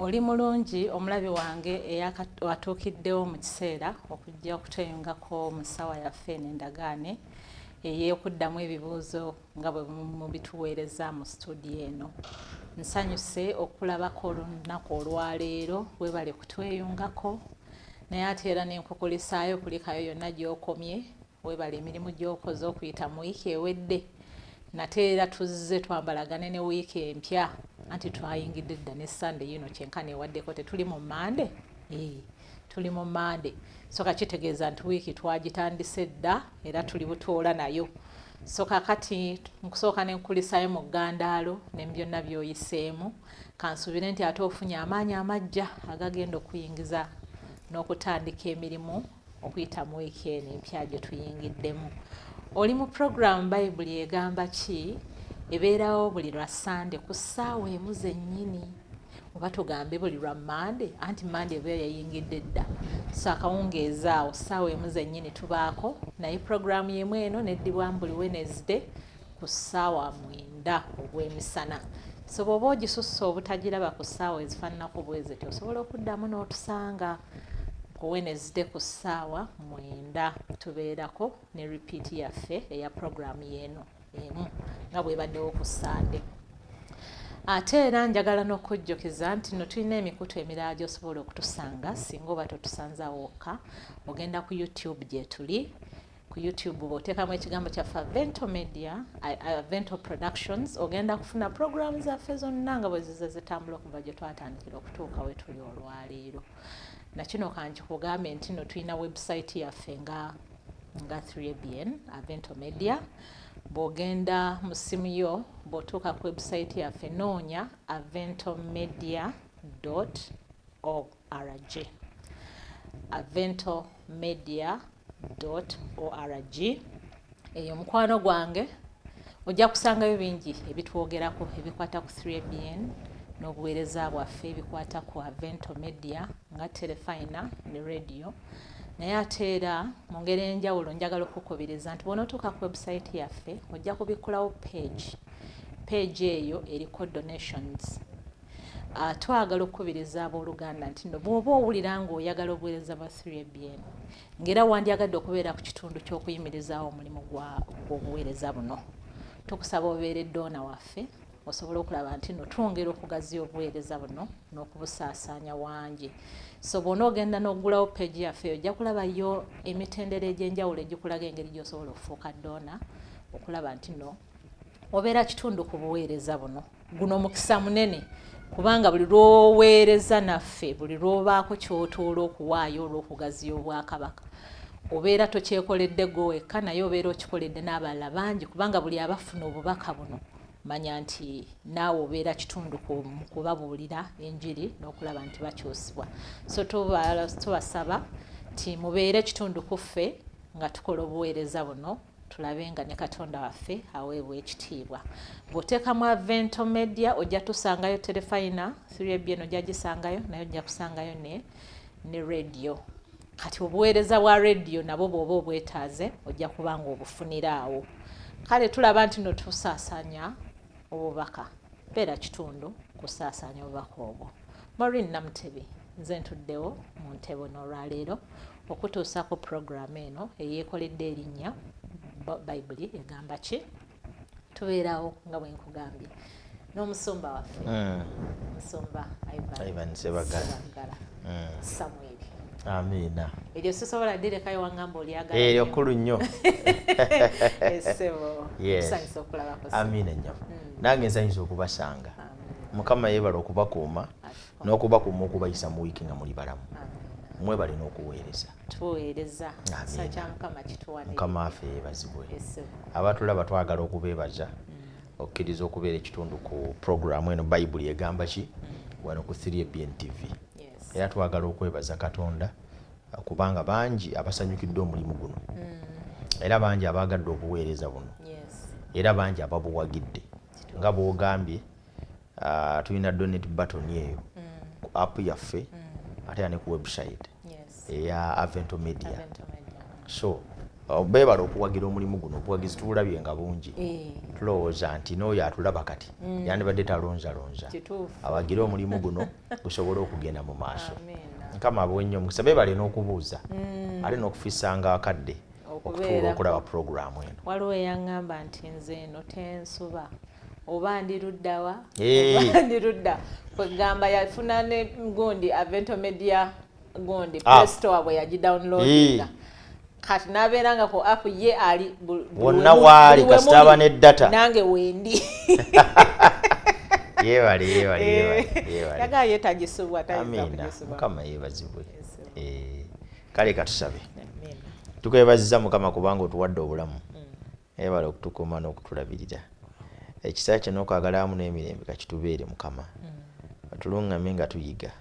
Oli mulungi omulabi wange eyawatuukiddewo mu kiseera okujja okutweyungako mu ssaawa yaffe n'endagaane ey'okuddamu ebibuuzo nga bwe mubituweereza mu studio eno. Nsanyuse okulabako olunaku olwaleero, weebale kutweyungako naye ate era n'enkukulisaayo kulikayo yonna gy'okomye, weebale emirimu gy'okoze okuyita mu wiiki ewedde. Nate era tuzze twambalagane ne wiiki empya anti twayingidde dda ne Sunday yino kyenkana ewaddeko tetuli mu Monday. Tuli mu Monday. So kakitegeeza nti wiiki twagitandise dda era tuli butoola nayo. So kakati nkusooka ne nkulisaayo mu ggandaalo ne byonna by'oyiseemu. Kansubire nti ate ofunye amaanyi amagya agagenda okuyingiza n'okutandika emirimu okuyita mu wiiki eno empya gye tuyingiddemu. Oli mu program Bible egamba ki? Ebeerawo buli lwa Sunday ku ssaawa emu zennyini. Oba tugambe buli lwa Monday, anti Monday eba yayingidde dda. So akawungeeza awo ssaawa emu zennyini tubaako, naye program y'emu eno neddibwa buli Wednesday ku ssaawa 9 ogw'emisana. So bw'oba ogisusse obutagiraba ku ssaawa ezifaananako bwe ziti, osobola okuddamu n'otusanga ku Wednesday ku ssaawa 9 tubeerako ne repeat yaffe eya program y'eno emu nga bwebaddewo ku Sunday. Ate era njagala n'okujjukiza nti no tulina emikutu emirala gy'osobola okutusanga singa oba totusanza wokka. Ogenda ku YouTube gye tuli. Ku YouTube bw'oteekamu ekigambo kyaffe Avento Media, Avento Productions, ogenda kufuna program zaffe zonna nga bwe zize zitambula okuva gye twatandikira okutuuka we tuli olwaleero. Na kino kankikugambe nti no tulina website yaffe nga 3ABN Avento Media. Bw'ogenda mu ssimu yo bw'otuuka ku website yaffe noonya aventomedia.org. aventomedia.org. Eyo mukwano gwange ojja kusangayo bingi ebitwogerako ebikwata ku 3ABN n'obuweereza bwaffe ebikwata ku Avento Media nga telefayina ne radio. Naye ate era mu ngeri enjawulo njagala okukubiriza nti bw'onootuuka ku website yaffe ojja kubikkulawo page eyo eriko donations. Twagala okukubiriza abooluganda nti no bw'oba owulira ng'oyagala obuweereza bwa 3ABN ng'era wandyagadde okubeera ku kitundu ky'okuyimirizaawo omulimu gw'obuweereza buno, tukusaba obeere doona waffe osobola okulaba nti no twongera okugaziya obuweereza buno n'okubusaasaanya wangi. So bw'onoogenda n'oggulawo page yaffe ojja kulabayo emitendera egy'enjawulo egikulaga engeri gy'osobola okufuuka doona okulaba nti no obeera kitundu ku buweereza buno. Guno mukisa munene kubanga buli lw'oweereza naffe, buli lw'obaako ky'otuula okuwaayo olw'okugaziya Obwakabaka, obeera tokyekoledde gwe wekka naye obeera okikoledde n'abalala bangi kubanga buli abafuna obubaka buno manya nti naawe obeera kitundu ku kubabuulira enjiri n'okulaba nti bakyusibwa. So tubasaba nti mubeere kitundu ku ffe nga tukola obuweereza buno tulabe nga ne Katonda waffe aweebwa ekitiibwa. Bw'oteekamu Avento Media ojja tusangayo telefayina 3ABN ojja gisangayo naye ojja kusangayo ne radio. Kati obuweereza bwa radio nabwo bw'oba obwetaaze ojja kuba nga obufunira awo. Kale tulaba nti no tusaasaanya obubaka. Beera kitundu kusaasaanya obubaka obwo. Maureen Namutebi nze ntuddewo mu ntebe n'olwaleero okutuusa ku program eno eyeekoledde erinnya Bible egamba ki? Tubeerawo nga bwe nkugambye n'omusumba waffe Musumba Ivan Sebagala Samuel. Amina. Eryo sisobola direkayo wangamba olyagala. Eryo kkulu nnyo. Essebo. Nsanyusa okulabako. Amina nnyo. Nange nsanyusa okubasanga. Mukama yeebala okubakuuma n'okubakuuma okubayisa mu wiiki nga muli balamu. Mwebale n'okuweereza. Tuweereza. Sakya Mukama kituwanire. Mukama affe yeebazibwe. Abatulaba twagala okubeebaza okkiriza okubeera ekitundu ku programu eno Bible egamba ki wano ku 3ABN TV. Era twagala okwebaza Katonda kubanga bangi abasanyukidde omulimu guno. Era bangi abaagadde obuweereza buno. Era bangi ababuwagidde. Nga bw'ogambye tulina donate button eyo ku app yaffe ate ne ku website eya Avento Media. So beebala okuwagira omulimu guno obuwagizi tuwulabye nga bungi tulowooza nti n'oyo atulaba kati yandibadde talonzalonza awagire omulimu guno gusobole okugenda mu maaso nkama abwenyo omukisa beebale n'okubuuza ate n'okufiisanga akadde okutuula okulaba puroguramu eno waliwo eyaŋŋamba nti nze eno tensuba oba ndiruddawa oba ndirudda kwegamba yafuna ne gundi Avento Media gundi Play Store bwe yagidownloadinga kati nabeera nga ku app ye ali wonna waali kasitaba ne data nange wendi yeebale yagaa yetagisibwa mukama yeebazibwe kale katusabe tukwebaziza mukama kubanga otuwadde obulamu yeebale okutukuuma n'okutulabirira ekisa kye n'okwagala amu n'emirembe kakitubeere mukama atuluŋŋame nga tuyiga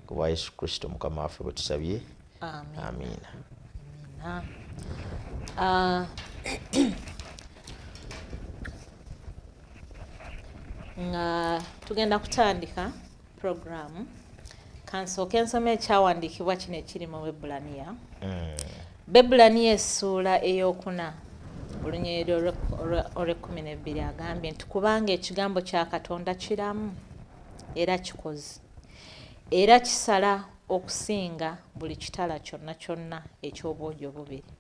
kuba Yesu Kristo mukama waffe bwe tusabye amiina. Nga tugenda kutandika programu kansooke ensoma ekyawandiikibwa kino ekiri mu Bebulaniya. Bebulaniya essuula ey'okuna olunyiriri olw'ekkumi agambye nti kubanga ekigambo kya Katonda kiramu era kikozi era kisala okusinga buli kitala kyonna kyonna eky'obwogi obubiri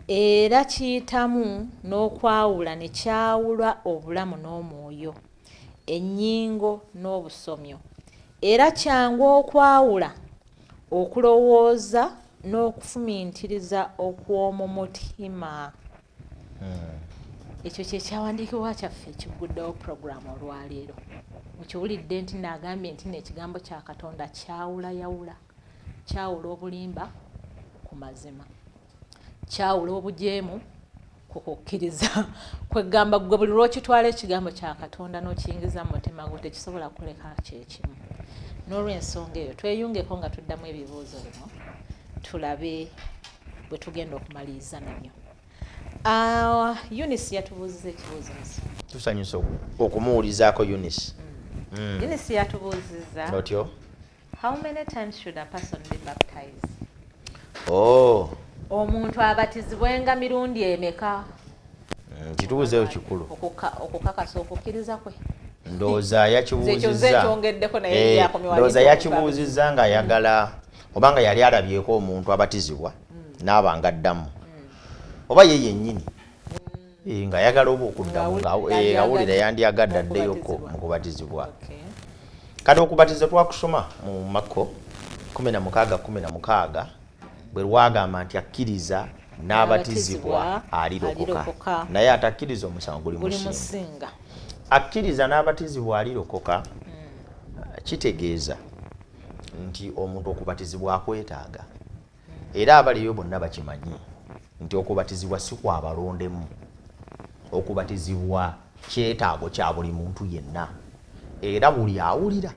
era kiyitamu n'okwawula ne kyawula obulamu n'omwoyo ennyingo n'obusomyo era kyangu okwawula okulowooza n'okufumiitiriza okw'omu mutima. Ekyo kye kyawandiikibwa kyaffe ekiguddewo puroguramu olwaleero. Mukiwulidde nti naagambye nti n'ekigambo kya Katonda kyawulayawula, kyawula obulimba ku mazima, kyawula obujeemu ku kukkiriza. Kwegamba gwe buli lw'okitwala ekigambo kya Katonda n'okiyingiza mu mutima gwo tekisobola kuleka kyekimu. N'olw'ensonga eyo tweyungeko nga tuddamu ebibuuzo bino tulabe bwe tugenda okumaliriza nabyo. Eunice yatubuuziza ekibuuzo nsi. Tusanyusa okumuwulizaako Eunice. Eunice yatubuuziza. Otyo? How many times should a person be baptized? Omuntu abatizibwenga mirundi emeka? Kitubuuzeeyo kikulu. Okukakasa okukkiriza kwe. Ndowooza yakibuuzizza ng'ayagala obanga yali alabyeko omuntu abatizibwa n'aba ng'addamu oba ye yennyini ng'ayagala oba okuddamu ng'awulira yandyagadde addeyoko mu kubatizibwa. Kati okubatiza twakusoma mu Makko 16:16 bwe lwagamba nti akkiriza n'abatizibwa alirokoka naye atakkiriza omusango guli musinga. Akkiriza n'abatizibwa alirokoka kitegeeza nti omuntu okubatizibwa akwetaaga era abaliyo bonna bakimanyi nti okubatizibwa si kwa balondemu, okubatizibwa kyetaago kya buli muntu yenna era buli awulira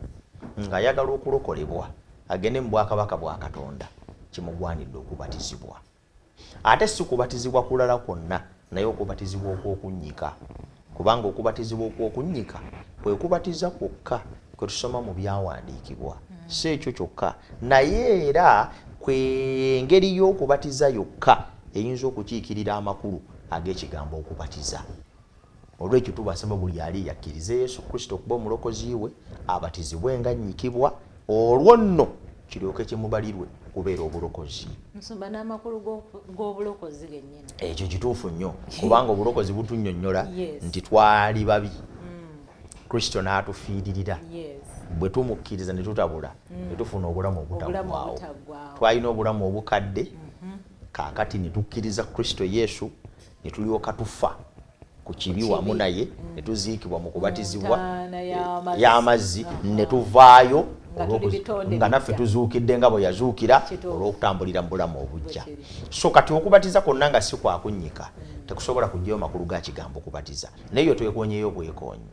ng'ayagala okulokolebwa agende mu bwakabaka bwa Katonda kimugwanidde okubatizibwa. Ate si kubatizibwa kulala kwonna naye okubatizibwa okw'okunnyika, kubanga okubatizibwa okw'okunnyika kwe kubatiza kwokka kwe tusoma mu byawandiikibwa. Si ekyo kyokka naye era kwe ngeri y'okubatiza yokka eyinza okukiikirira amakulu ag'ekigambo okubatiza. Olw'ekyo tubasaba buli ali yakkiriza Yesu Kristo okuba omulokozi we abatizibwe nga nnyikibwa olwo nno kiryoke kimubalirwe kubeera obulokozi. Nsomba n'amakulu g'obulokozi gennyini. Ekyo kituufu nnyo kubanga obulokozi butunnyonnyola nti twali babi Kristo n'atufiiririra. Bwe tumukkiriza ne tutabula ne tufuna obulamu obutaggwaawo. Twalina obulamu obukadde kaakati ne tukkiriza Kristo Yesu ne tulyoka tufa ku kibi wamu naye ne tuziikibwa mu kubatizibwa y'amazzi ne tuvaayo nga naffe tuzuukidde nga bwe yazuukira olw'okutambulira mu bulamu obujja. So kati okubatiza kwonna nga si kwakunnyika tekusobola kujjayo makulu ga kigambo okubatiza naye yo twekonyeyo bwekonyi.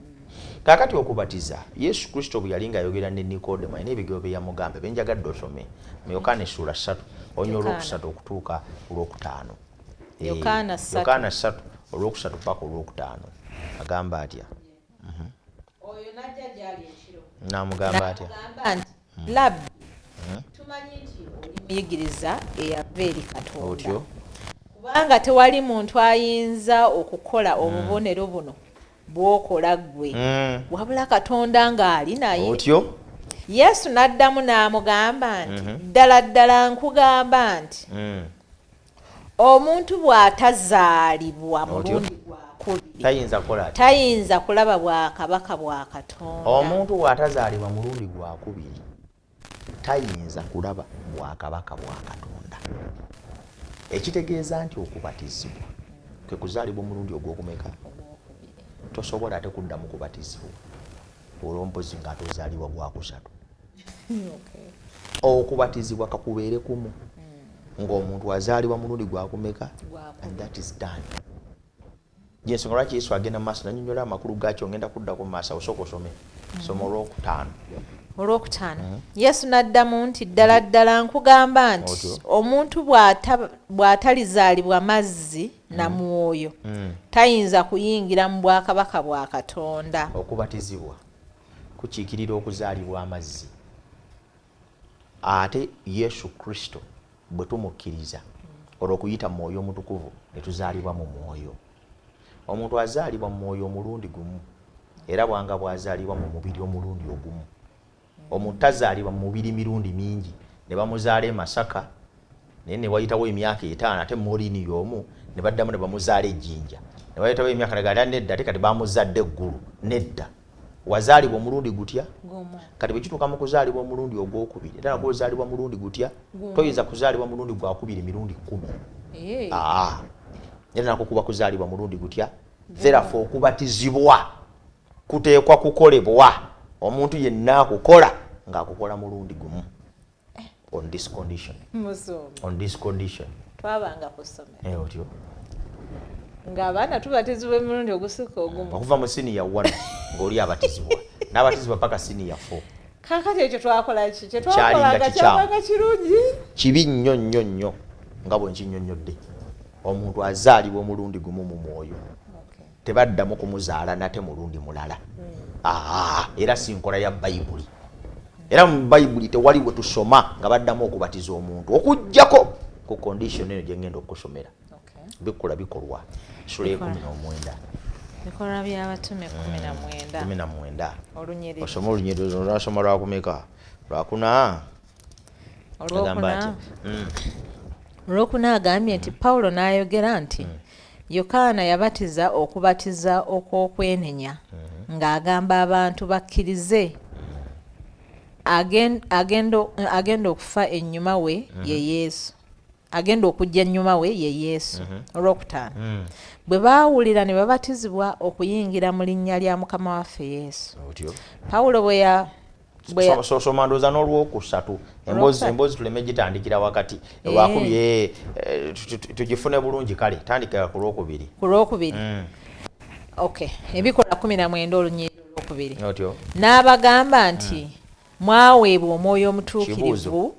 Kaakati okubatiza Yesu Kristo bwe yali ng'ayogera ne Nikodemo ayina ebigero bye yamugambe benjagadde osome mu Yokaana 3 olunyiriri olwokusatu okutuuka olwokutaano. Yokaana 3 olwokusatu paka olwokutaano agamba atya? Oyo najja gyali ekiro n'amugamba atya? Labbi tumanyi nti oli muyigiriza eyava eri Katonda kubanga tewali muntu ayinza okukola obubonero buno bw'okola ggwe wabula Katonda ng'ali naye. Otyo Yesu n'addamu n'amugamba nti ddala ddala nkugamba nti omuntu bw'atazaalibwa mulundi gwakubiri tayinza kulaba bwakabaka bwa Katonda. Omuntu bw'atazaalibwa mulundi gwakubiri tayinza kulaba bwakabaka bwa Katonda. Ekitegeeza nti okubatizibwa kwe kuzaalibwa omulundi ogw'okumeka. Tosobola ate kuddamu kubatizibwa olw'ompozi nga tozaalibwa gwakusatu. Okubatizibwa kakubeere kumu ng'omuntu azaalibwa mulundi gwakumeka, and that is done. Jensonga lwaki Yesu agenda mu maaso nannyonnyola amakulu gaakyo ngenda kuddako mu maaso osooka osome soma olwokutaano. Yesu n'addamu nti ddala ddala nkugamba nti omuntu bw'atalizaalibwa mazzi na mwoyo tayinza kuyingira mu bwakabaka bwa Katonda. Okubatizibwa kukiikirira okuzaalibwa amazzi, ate Yesu Kristo bwe tumukkiriza olw'okuyita mu mwoyo omutukuvu ne tuzaalibwa mu mwoyo. Omuntu azaalibwa mu mwoyo omulundi gumu era bwanga bwazaalibwa mu mubiri omulundi ogumu. Omuntu tazaalibwa mu mubiri mirundi mingi ne bamuzaala e Masaka naye ne wayitawo emyaka 5 ate Morini y'omu ne baddamu ne bamuzaala Ejjinja ne wayitawo emyaka nagala nedda ate kati bamuzadde eggulu. Nedda, wazaalibwa omulundi gutya kati bwe kituuka mu kuzaalibwa omulundi ogwokubiri era nagwo ozaalibwa mulundi gutya toyinza kuzaalibwa mulundi gwakubiri mirundi 10. Era nako kuba kuzaalibwa mulundi gutya. Therefore okubatizibwa kuteekwa kukolebwa omuntu yenna akukola ng'akukola mulundi gumu. On this condition. Twabanga kusomera. Otyo. Ng'abaana tubatizibwa emirundi ogusukka ogumu. Okuva mu siniya 1 ng'oli abatizibwa. N'abatizibwa paka siniya 4. Kakati ekyo twakola ki? Kyetwakolanga kyabanga kirungi. Kibi nnyo nga bwe nkinnyonnyodde. Omuntu azaalibwa omulundi gumu mu mwoyo. Tebaddamu kumuzaala nate mulundi mulala. Era si nkola ya Bayibuli. Era mu Bayibuli tewali we tusoma nga baddamu okubatiza omuntu okuggyako ku condition eyo gye ngenda okusomera. Bikola bikolwa Sura 19. Bikolwa by'Abatume 19. Olunyiriri. Osoma olunyiriri olwasoma lwakumeka lwakuna. Olwokuna agambye nti Pawulo n'ayogera nti Yokaana yabatiza okubatiza okw'okwenenya ng'agamba abantu bakkirize agenda okufa ennyuma we ye Yesu. Agenda okujja ennyuma we ye Yesu. Olwokutaano bwe baawulira ne babatizibwa okuyingira mu linnya lya Mukama waffe Yesu. Pawulo soma ndooza n'olwokusatu emboozi tuleme gitandikira wakati lwakubiri tugifune bulungi kale tandikira ku lwokubiri. Ebikola 19 olunyiriri olwokubiri. N'abagamba nti mwaweebwa omwoyo omutuukirivu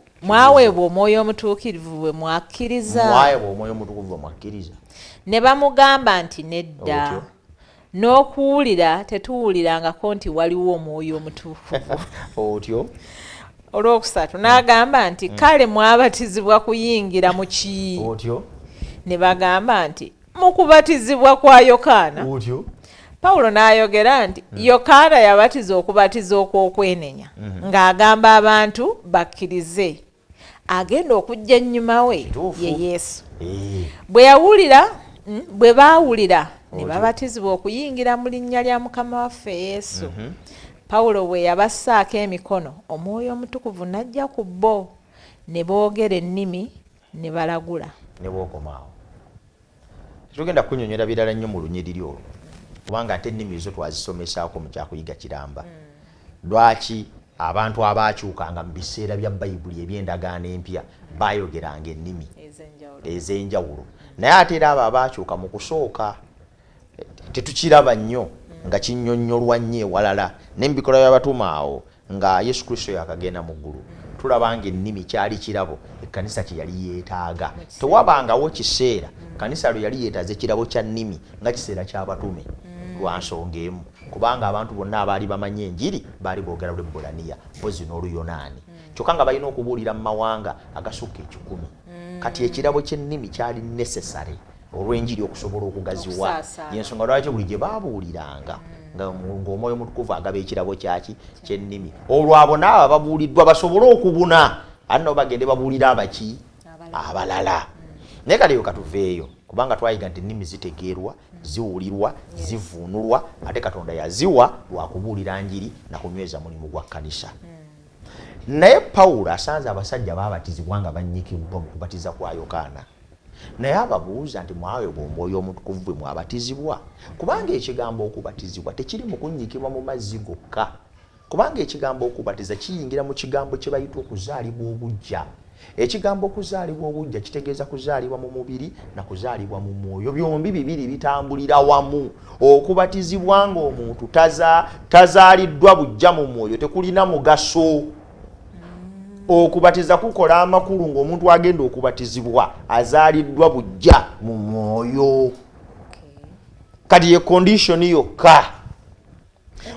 bwe mwakkiriza. Ne bamugamba nti nedda. N'okuwulira tetuwulirangako nti waliwo omwoyo omutuufu. Olwokusatu n'agamba nti kale mwabatizibwa kuyingira mu ki? Ne bagamba nti mu kubatizibwa kwa Yokaana. Pawulo n'ayogera nti Yokaana yabatiza okubatiza okw'okwenenya ng'agamba abantu bakkirize agenda okujja ennyuma we ye Yesu. Bwe baawulira ne babatizibwa okuyingira mu linnya lya Mukama waffe Yesu. Pawulo bwe yabassaako emikono omwoyo omutukuvu n'ajja ku bo ne boogera ennimi ne balagula. Ne bookomaawo. Tugenda kunnyonnyola birala nnyo mu lunyiriri olwo kubanga ate ennimi ezo twazisomesaako mu kyakuyiga kiramba. Lwaki abantu abaakyukanga mu biseera bya Bayibuli eby'endagaano empya baayogeranga ennimi ez'enjawulo naye ate era abo abaakyuka mu kusooka tetukiraba nnyo nga kinnyonnyolwa nnyo ewalala n'embikola y'Abatume awo nga Yesu Kristo yakagenda mu ggulu. Tulabanga ennimi kyali kirabo ekkanisa kye yali yeetaaga. Tewabangawo kiseera kanisa lwe yali yeetaaze kirabo kya nnimi nga kiseera ky'Abatume lwa nsonga emu kubanga abantu bonna abaali bamanyi enjiri baali boogera Lwebbulaniya mpozi n'Oluyonaani kyokka nga balina okubuulira mu mawanga agasukka 10. kati ekirabo ky'ennimi kyali necessary olw'enjiri okusobola okugaziwa yensonga lwaki buli gye baabuuliranga ng'omwoyo mutukuvu agaba ekirabo kyaki ky'ennimi olwo abo n'abo babuuliddwa basobole okubuna ate nabo bagende babuulira abaki abalala naye kaleyo katuveeyo kubanga twayiga nti ennimi zitegeerwa ziwulirwa zivuunulwa ate Katonda yaziwa lwakubuulira njiri na kunyweza mulimu gwa kkanisa naye Pawulo asanze abasajja baabatizibwa nga bannyikibwa mu kubatiza kwa Yokaana naye ababuuza nti mwawebwa omwoyo omutukuvu bwe mwabatizibwa kubanga ekigambo okubatizibwa tekiri mu kunnyikibwa mu mazzi gokka kubanga ekigambo okubatiza kiyingira mu kigambo kye bayita okuzaalibwa obuggya ekigambo okuzaalibwa obuggya kitegeeza kuzaalibwa mu mubiri na kuzaalibwa mu mwoyo byombi bibiri bitambulira wamu okubatizibwa ng'omuntu tazaaliddwa buggya mu mwoyo tekulina mugaso okubatiza kukola amakulu ng'omuntu agenda okubatizibwa azaaliddwa buggya mu mwoyo kati ye condition yokka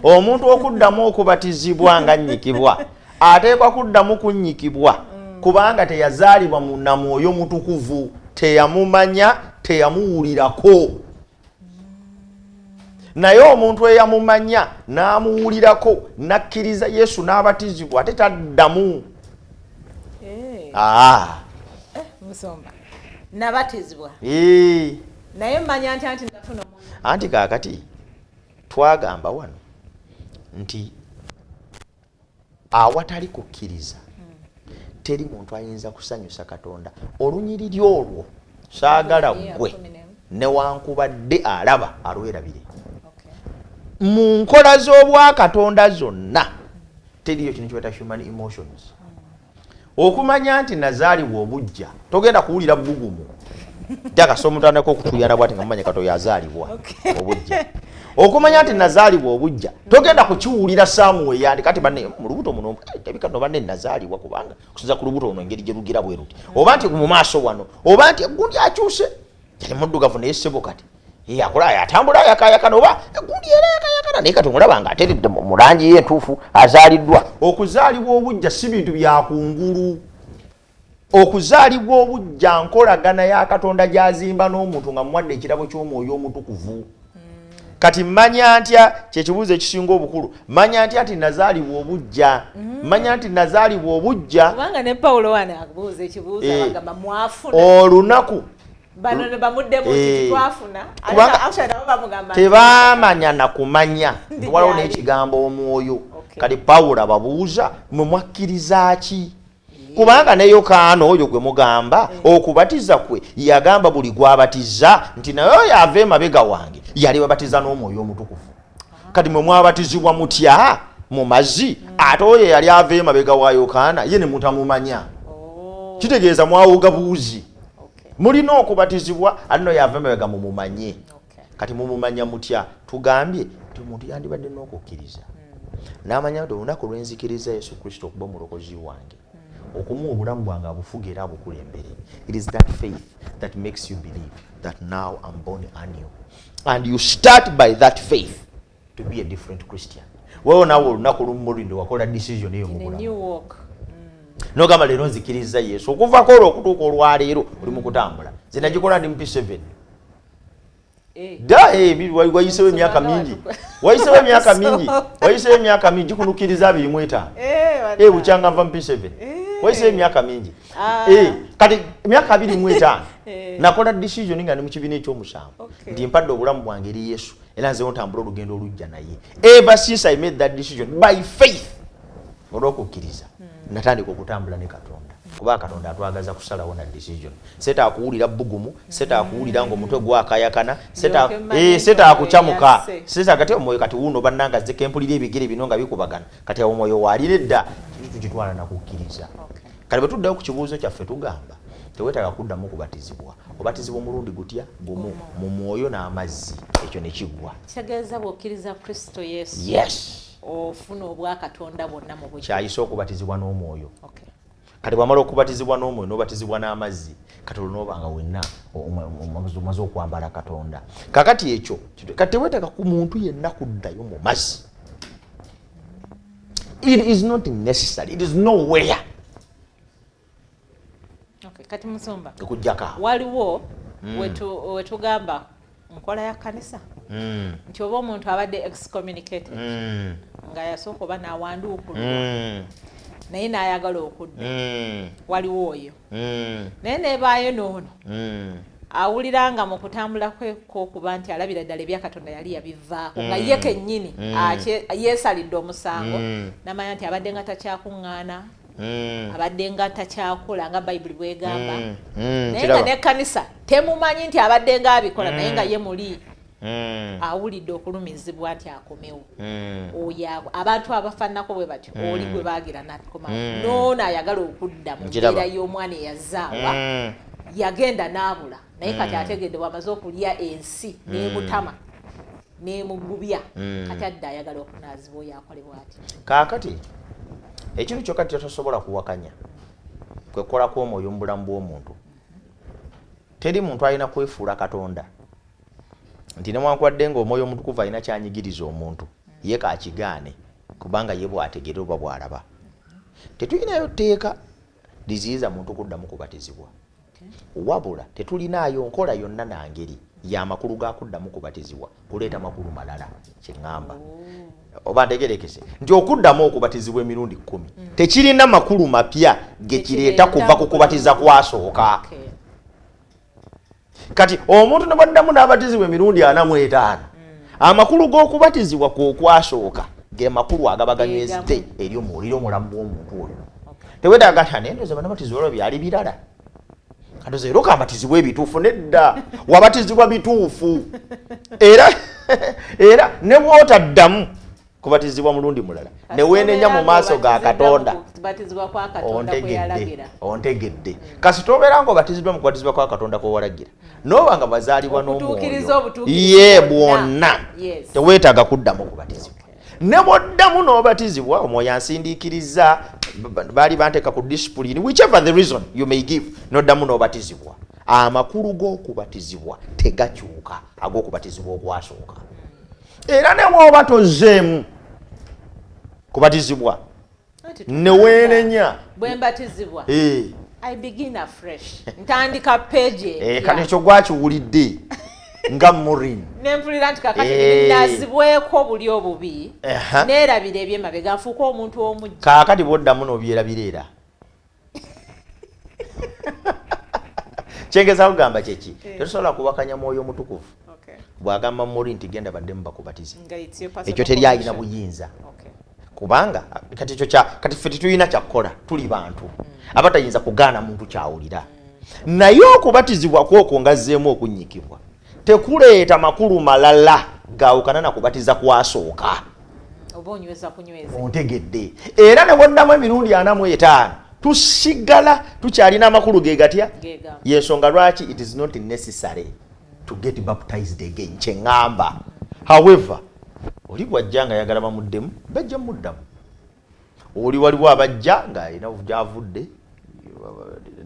omuntu okuddamu okubatizibwa nga nnyikibwa ateekwa kuddamu kunnyikibwa kubanga teyazaalibwa mu namwoyo mutukuvu teyamumanya teyamuwulirako naye omuntu eyamumanya n'amuwulirako n'akkiriza Yesu n'abatizibwa ate taddamu Musomba nabatizibwa naye mmanya nti ndafuna anti kaakati twagamba wano nti awatali kukkiriza teri muntu ayinza kusanyusa Katonda olunyiriri olwo saagala ggwe newankubadde alaba alwerabire mu nkola z'obwakatonda zonna teriyo kino kiweta human emotions okumanya nti nazaalibwa obuggya togenda kuwulira bugumu jakasa omuntu anako okutuyana bwati nga mumanya Katonda yazaalibwa obuggya okumanya nti nazaalibwa obuggya togenda kukiwulira Samuel yandi kati banne mu lubuto muno tebikano banne nazaalibwa kubanga kusinza ku lubuto muno engeri gye lugira bwe ruti oba nti mu maaso wano oba nti egundi akyuse yali muddugavu naye ssebo kati akola yatambula yakayakana oba egundi era yakayakana naye kati omulaba nga ateredde mu langi ye entuufu azaaliddwa okuzaalibwa obuggya si bintu byakungulu okuzaalibwa obuggya nkolagana ya Katonda gyazimba n'omuntu nga muwadde ekirabo ky'omwoyo omutukuvu kati manya ntya kyekibuuzo ekisinga obukulu manya ntya ati nazaalibwa obuggya manya nti nazaalibwa obuggya kubanga ne Pawulo wana akubuuza ekibuuzo abagamba mwafuna olunaku bano ne bamuddemu nti twafuna tebamanya na kumanya waliwo n'ekigambo omwoyo kati Pawulo ababuuza mwe mwakkiriza ki kubanga ne Yokaana oyo gwe mugamba okubatiza kwe yagamba buli gwabatiza nti naye oyo ava emabega wange yali babatiza n'omwoyo omutukuvu kati mwe mwabatizibwa mutya mu mazzi ate oyo yali ava emabega wa Yokaana ye ne mutamumanya kitegeeza mwawuga buuzi mulina okubatizibwa alino yava emabega mumumanye kati mumumanya mutya tugambye nti omuntu yandibadde n'okukkiriza n'amanya nti olunaku lwenzikiriza Yesu Kristo okuba omulokozi wange okumuwa obulamu bwange abufuge era abukulembere. It is that faith that makes you believe that now I'm born anew, and you start by that faith to be a different Christian. Wewe nawe olunaku lumu ndo wakola decision eyo mu bulamu nogamba lero nzikiriza Yesu okuva ko okutuuka olwaleero oli mu kutambula zina gikola ndi P7 wayisewo emyaka mingi wayisewo emyaka mingi kunukiriza 25 bukyanga nva P7 wayisewo emyaka mingi kati emyaka 25 nakola decision nga ndi mu kibiina ekyomusanvu nti mpadde obulamu bwange eri Yesu era nzewo ntambula olugendo olujja naye. Ever since I made that decision by faith olw'okukkiriza natandika okutambula ne Katonda kuba Katonda atwagaza kusalawo na decision. Seta akuwulira bugumu, seta akuwulira ng'omutwe gwakayakana, seta akucamuka, seta kati omwoyo kati wuno bannanga zikempulira ebigere bino nga bikubagana kati omwoyo walire dda kintu kitwala na kukkiriza. Kale bwe tuddayo ku kibuuzo kyaffe tugamba tewetaaga kuddamu kubatizibwa. Obatizibwa omulundi gutya gumu mu mwoyo n'amazzi, ekyo ne kiggwa. Kitegeeza bw'okkiriza Kristo Yesu. Yes. Ofuna obwa Katonda bwonna mu bujja. Kyayisa okubatizibwa n'omwoyo. Kati bwamala okubatizibwa n'omwoyo n'obatizibwa n'amazzi kati olw'obanga wenna omaze okwambala Katonda. Kakati ekyo kati tewetaaga ku muntu yenna kuddayo mu mazzi. It is not necessary. It is nowhere. kati Musumba ekujjaka waliwo wetugamba nkola ya kanisa nti oba omuntu abadde excommunicated nga yasooka oba n'awanduukulwa naye n'ayagala okudda waliwo oyo naye neebaayo n'ono awulira nga mu kutambula kwe k'okuba nti alabira ddala ebya Katonda yali yabivaako nga ye kennyini yeesalidde omusango n'amanya nti abadde nga takyakuŋŋaana abadde nga takyakola nga Bayibuli bw'egamba naye nga n'ekkanisa temumanyi nti abadde nga abikola naye nga ye muli awulidde okulumizibwa nti akomewo oyo abantu abafaanako bwe batyo oli gwe baagira n'akoma n'ono ayagala okudda mu mbeera y'omwana eyazaawa yagenda n'abula naye kati ategedde bw'amaze okulya ensi n'emutama n'emugubya kati adde ayagala okunaazibwa oyo akolebwa ati kaakati ekintu kyokka tosobola kuwakanya kwekola kw'omwoyo mu bulamu bw'omuntu teri muntu alina kwefuula Katonda nti newankwadde ng'omwoyo omutukuvu alina kyanyigiriza omuntu ye kakigaane kubanga ye bw'ategeera oba bw'alaba tetulinayo tteeka liziyiza muntu kuddamu kubatizibwa wabula tetulinayo nkola yonna nangeri y'amakulu gakuddamu kubatizibwa kuleeta makulu malala kyeŋŋamba oba ntegerekese nti okuddamu okubatizibwa emirundi 10 tekirina makulu mapya gekireeta kuva ku kubatiza kwasooka kati omuntu ne baddamu n'abatizibwa emirundi 45 amakulu g'okubatizibwa kwasooka ge makulu agaba ganywezidde eri omuliro omulamu bw'omuntu oyo tewetaaga nti anendoza banabatizibwa olwo byali birala katoze ero kabatizibwa ebituufu nedda wabatizibwa bituufu era ne bw'otaddamu kubatizibwa mulundi mulala ne weenenya mu maaso ga Katonda ontegedde kasi tobeera nga obatizibwa mu kubatizibwa kwa Katonda kwewalagira noba nga bazaalibwa n'omwoyo ye bwonna teweetaaga kuddamu kubatizibwa ne bw'oddamu n'obatizibwa omwoyo ansindiikiriza baali banteeka ku discipline whichever the reason you may give n'oddamu n'obatizibwa amakulu g'okubatizibwa tegakyuka ag'okubatizibwa okwasooka era ne bw'oba tozzeemu kubatizibwa ne weenenya bwe mbatizibwa I begin afresh ntandika page kati ekyo gwakiwulidde nga Maureen nempulira nti kakati nazibweko buli obubi neerabira ebyemabega nfuuka omuntu omujja kaakati bw'oddamu n'obyerabira era kyengeza kugamba kyeki tetusobola kuwakanya mwoyo omutukuvu bw'agamba Maureen nti genda baddemu bakubatize ekyo teri alina buyinza kubanga kati ekyo kati ffe tetulina kyakkola tuli bantu abatayinza kugaana muntu kyawulira naye okubatizibwa kwokwo ngazzeemu okunnyikibwa tekuleeta makulu malala gaawukana na kubatiza kwasooka oba onyweza kunyweza ontegedde era ne bwoddamu emirundi 45 tusigala tukyalina amakulu ge gatya yensonga lwaki it is not necessary to get baptized again kyeŋŋamba however oli bwajja nga yagala bamuddemu bajja muddamu oli waliwo abajja nga alina gyavudde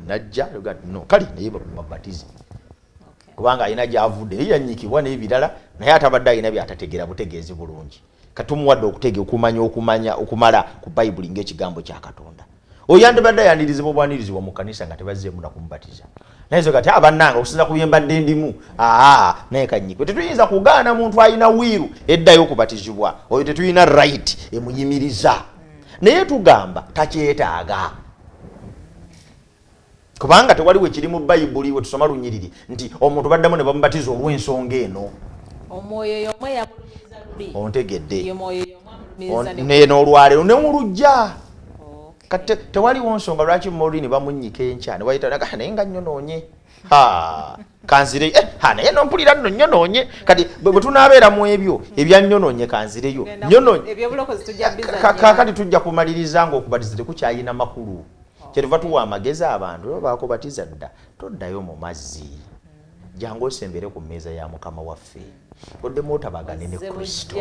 najja no kale naye babatize kubanga alina gyavudde naye yanyikibwa n'ebirala naye atabadde alina byatategera butegeezi bulungi katumuwadde okumanya okumala ku Bayibuli ng'ekigambo kya Katonda oyo yandibadde yanirizibwa obwanirizibwa mu kanisa nga tebazzeemu na kumubatiza naye zo kati abannanga okusinza ku byembadde ndimu naye kanyikwe tetuyinza kugaana muntu alina wiiru eddayo okubatizibwa oyo tetulina right emuyimiriza naye tugamba takyetaaga kubanga tewaliwo ekiri mu Bayibuli we tusoma lunyiriri nti omuntu baddamu ne bamubatiza olw'ensonga eno omwoyo yomwe yamulumiriza luli ontegedde n'olwaleero ne mulujja kati tewaliwo nsonga lwaki Maureen bamunnyika enkya ne bayita naye nga nyonoonye kanzire naye nompulira nno nyonoonye kati bwe tunaabeera mu ebyo ebyanyonoonye kanzireyo kakati tujja kumaliriza nga okubatiza tekukyayina makulu kyetuva tuwa amagezi abantu oba bakubatiza dda toddayo mu mazzi jangu osembere ku mmeeza ya Mukama waffe oddemu otabagane ne Kristo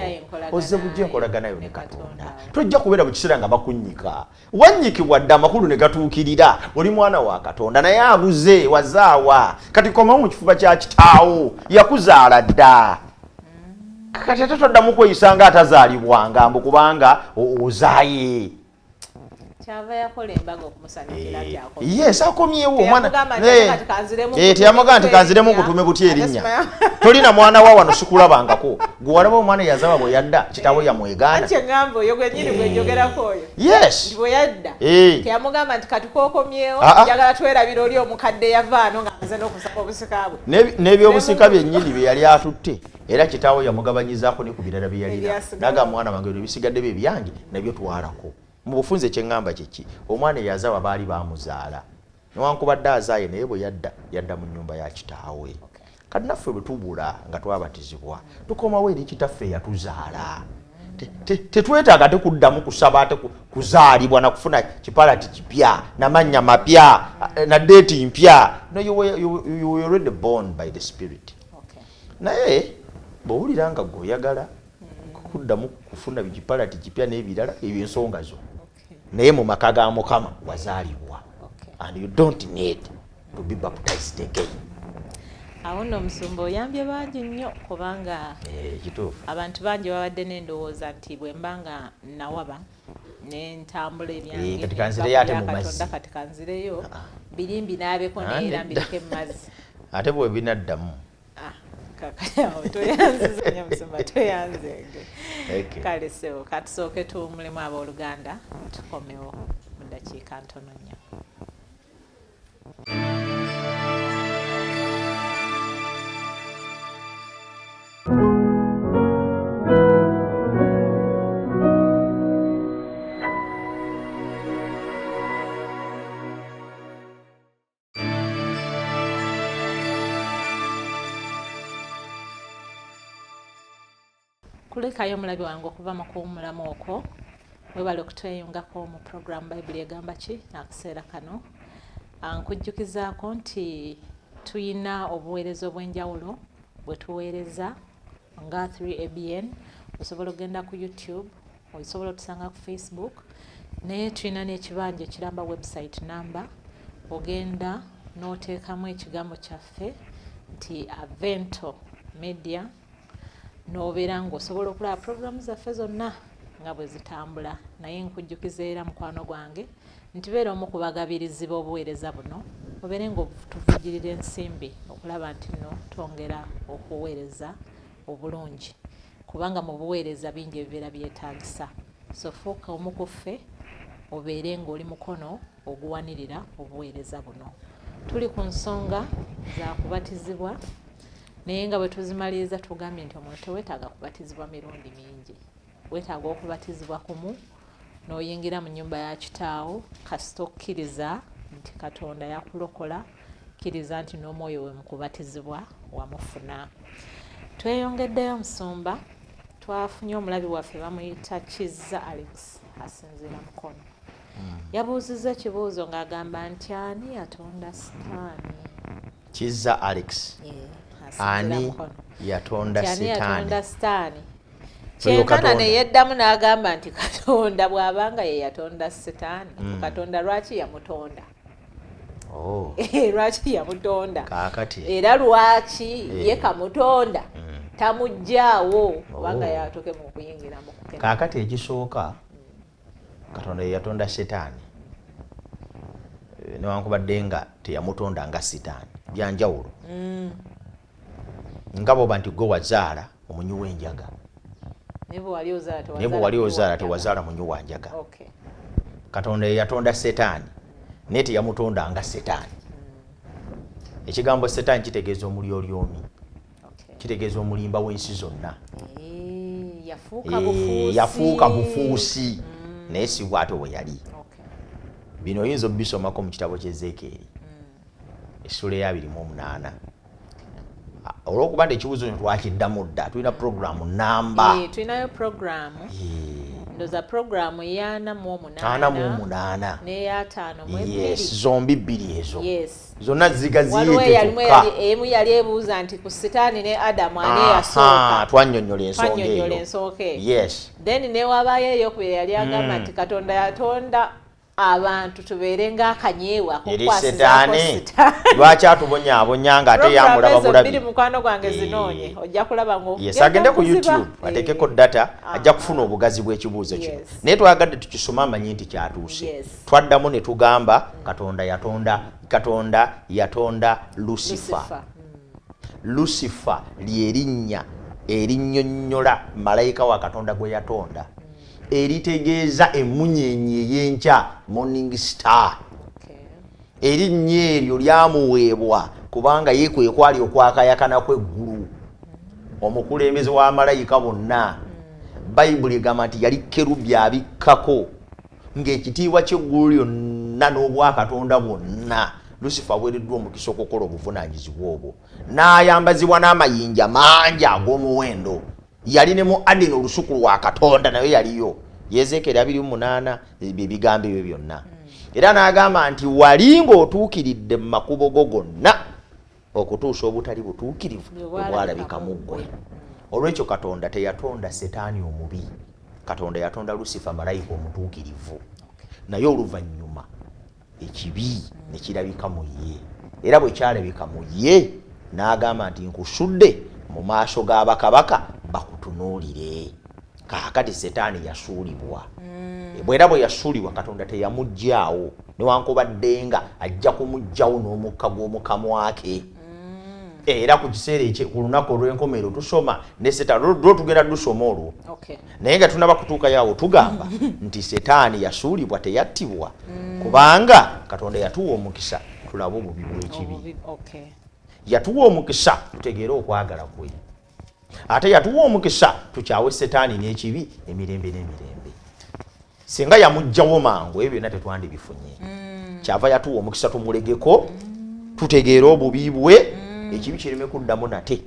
ozze bujja enkolaganayo ne Katonda tojja kubeera mu kiseera nga bakunnyika wannyikibwa dda amakulu ne gatuukirira oli mwana wa Katonda naye abuze wazaawa kati komawo mu kifuba kya kitaawo yakuzaala dda kati ate toddamu kweyisa nga atazaalibwanga mbu kubanga ozaaye kyava yakola embaga okumusanyukira gy'akola. Yes, akomyewo omwana. Teyamugamba nti kanziremu kutume butya erinnya. Tolina mwana wa wano sikulabangako. Gwe walaba omwana yazaba bwe yadda kitaawe yamwegaana. Ate ngamba oyo gwe nnyini gwe njogerako oyo. Yes. Bwe yadda. Teyamugamba nti katukokomyewo njagala twerabira oli omukadde yavaano nga nze n'okusaka obusika bwe. N'ebyobusika byennyini bye yali atutte. Era kitaawe yamugabanyizaako ne ku birala bye yalina. Naga mwana wange ebyo bisigadde bye byange nabyo twalako. Mu bufunze kye ngamba kiki omwana yazaba baali bamuzaala. Newankubadde azaaye naye bwe yadda mu nnyumba ya kitaawe. Kati naffe bwe tubula nga twabatizibwa tukomawo eri kitaffe yatuzaala. Tetwetaaga tekuddamu kusaba ate kuzaalibwa na kufuna kipalati kipya n'amannya mapya na deeti mpya. No, you were already born by the Spirit. Naye bw'owulira nga gwe oyagala kuddamu kufuna kipalati kipya n'ebirala ebyo ensonga zo. Naye mu maka ga Mukama wazaalibwa. And you don't need to be baptized again. Awo nno omusumba oyambye bangi nnyo kubanga kituufu abantu bangi babadde n'endowooza nti bwe mbanga nawaba n'entambula ebyange kati kanzireyo ate mu mazzi kati kanzireyo birimbi naabeko neera mbireko emazzi ate bwe binaddamu kakaawo toyanziza nnyo omusumba toyanzenge kale sewo katusooke tuwumulemu abooluganda tukomewo mu ddakiika ntono nnyo. Kulekayo omulabi wange okuva mu kuwumulamu okwo webale okutweyungako mu program Bayibuli egamba ki akaseera kano. Nkujjukizaako nti tuyina obuweereza obw'enjawulo bwe tuweereza nga 3ABN. Osobola okugenda ku YouTube, osobola otusanga ku Facebook, naye tulina n'ekibanja ekiramba website number. Ogenda n'oteekamu ekigambo kyaffe nti Avento Media n'obeera ng'osobola okulaba programu zaffe zonna nga bwe zitambula. Naye nkujjukiza era mukwano gwange nti beera omu ku bagabirizi b'obuweereza buno obeere ng'otuvujjirira ensimbi okulaba nti nno twongera okuweereza obulungi kubanga mu buweereza bingi ebibeera byetaagisa. So fuuka omu ku ffe obeere ng'oli mukono oguwanirira obuweereza buno. Tuli ku nsonga za kubatizibwa naye nga bwe tuzimaliriza tugambye nti omuntu teweetaaga kubatizibwa mirundi mingi. Weetaaga okubatizibwa kumu n'oyingira mu nnyumba ya kitaawo kasita okkiriza nti Katonda yakulokola, kkiriza nti n'omwoyo we mu kubatizibwa wamufuna. Tweyongeddeyo musumba, twafunye omulabi waffe bamuyita Kizza Alex asinziira Mukono. Yabuuzizza ekibuuzo ng'agamba nti ani yatonda Sitaani? Kizza Alex ani yatonda Sitaani? Kyenkana ne yeddamu n'agamba nti Katonda bw'abanga ye yatonda Sitaani, Katonda lwaki yamutonda? Lwaki yamutonda? Era lwaki ye kamutonda tamuggyaawo kubanga yatoke mu kuyingira mu kukema? Kaakati ekisooka Katonda ye yatonda Sitaani newankubadde nga teyamutonda nga Sitaani, byanjawulo. Nga bw'oba nti gwe wazaala omunyi w'enjaga naye bwe wali ozaala tewazaala munyi wa njaga. Katonda ye yatonda Setaani naye teyamutonda nga Setaani. Ekigambo Setaani kitegeeza omulyolyomi, kitegeeza omulimba w'ensi zonna. Yafuuka bufuusi naye si bw'ate bwe yali. Bino oyinza obisomako mu kitabo ky'Ezeekyeri essula ya 28. Olwokuba nti ekibuuzo twakiddamu dda, tulina programu namba. Tulinayo programu. Ndoza programu ya 48 n'eya 5. Zombi bbiri ezo. Zonna zigaziyete kyokka. Emu yali ebuuza nti ku Sitaani ne Adamu ani eyasooka. Twannyonnyola ensonga eyo. Then ne wabaayo ey'okubiri yali agamba nti Katonda yatonda abantu tubeerenga akanyeewa kukwasitaane lwaki atubonyaabonya nga ate yamulaba bulabi mukwano gwange zinoonye ojja kulaba agende ku YouTube ateekeko data ajja kufuna obugazi bw'ekibuuzo kino naye twagadde tukisoma amanyi nti kyatuuse twaddamu ne tugamba Katonda yatonda Lucifer lyerinnya erinnyonnyola malayika wa Katonda gwe yatonda eritegeeza emunyenyi ey'enkya morning star erinnya eryo lyamuweebwa kubanga ye kwe kwali okwakayakana kw'eggulu omukulembeze wa malayika bonna bayibuli egamba nti yali kerubi abikkako ng'ekitiibwa ky'eggulu lyonna n'obwakatonda bwonna Lucifer aweereddwa omukisa okukola obuvunaanyizibwa obwo n'ayambazibwa n'amayinja mangi ag'omuwendo yali ne mu Adeni olusuku lwa Katonda naye yaliyo Yezekeri 2:8 ebigambo ebyo byonna era n'agamba nti wali ng'otuukiridde mu makubo go gonna okutuusa obutali butuukirivu obwalabika mu ggwe olw'ekyo Katonda teyatonda Setaani omubi Katonda yatonda Lucifer malayika omutuukirivu naye oluvannyuma ekibi ne kirabika mu ye era bwe kyalabika mu ye n'agamba nti nkusudde mu maaso g'abakabaka bakutunuulire kaakati Setaani yasuulibwa bwera bwe yasuulibwa Katonda teyamuggyaawo newankubadde nga ajja kumuggyawo n'omukka gw'omukamwa ke era ku kiseera ku lunaku olw'enkomerero tusoma ne Setaani lwo tugenda dusoma olwo naye nga tunaba kutuuka yawo tugamba nti Setaani yasuulibwa teyattibwa kubanga Katonda yatuwa omukisa tulabe obubi bw'ekibi yatuwa omukisa tutegeere okwagala kwe ate yatuwa omukisa tukyawe Setaani n'ekibi emirembe n'emirembe singa yamuggyawo mangu ebyo byonna tetwandibifunye kyava yatuwa omukisa tumulegeko tutegeere obubi bwe ekibi kireme kuddamu nate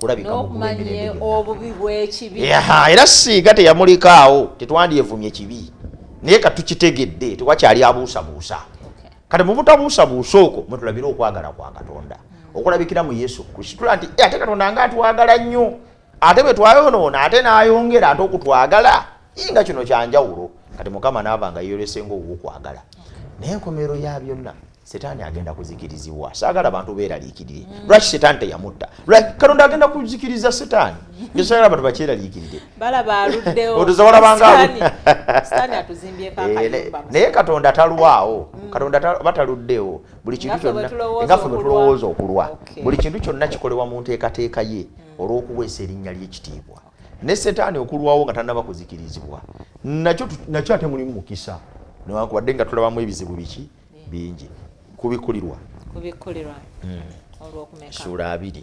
kulabika obubi bw'ekibi era siiga teyamulikaawo tetwandyevumye kibi naye katukitegedde tewakyali abuusabuusa kati mu butabuusabuusa okwo mwe tulabira okwagala kwa Katonda okulabikira mu Yesu Kristo nti ate Katonda nga atwagala nnyo ate bwe twayonoona ate n'ayongera ate okutwagala nga kino kyanjawulo kati Mukama n'aba nga yeeyolesenga obw'okwagala naye enkomerero ya byonna Setaani agenda kuzikirizibwa saagala abantu beeraliikirire lwaki Setaani teyamutta Katonda agenda kuzikiriza Setaani ngesaagala abantu bakyeraliikirire balaba aluddewo Setaani atuzimbyeko akayumba naye Katonda talwawo Katonda bataluddewo buli kintu kyonna engaffe bwe tulowooza okulwa buli kintu kyonna kikolebwa mu nteekateeka ye olw'okuweesa erinnya ly'ekitiibwa ne Setaani okulwawo nga tannaba kuzikirizibwa nakyo ate mulimu mukisa newankubadde nga tulabamu ebizibu biki bingi kubikulirwa sura 2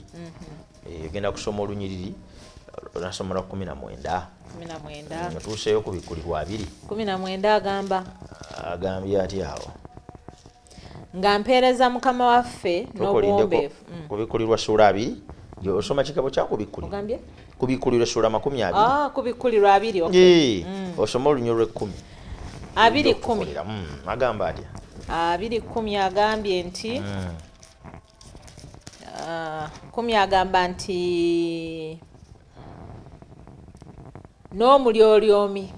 egenda kusoma olunyiriri nasomera 19 tuuseeyo kubikulirwa 2:19 agambye ati awo nga mpeereza Mukama waffe n'obuwombeefu kubikulirwa sura 2 osoma kigabo kya kubikulirwa kubikulirwa sura 20 kubikulirwa 2 osoma olunyiriri 10 2:10 agamba atya 2:10 agambye nti 10 agamba nti n'omulyolyomi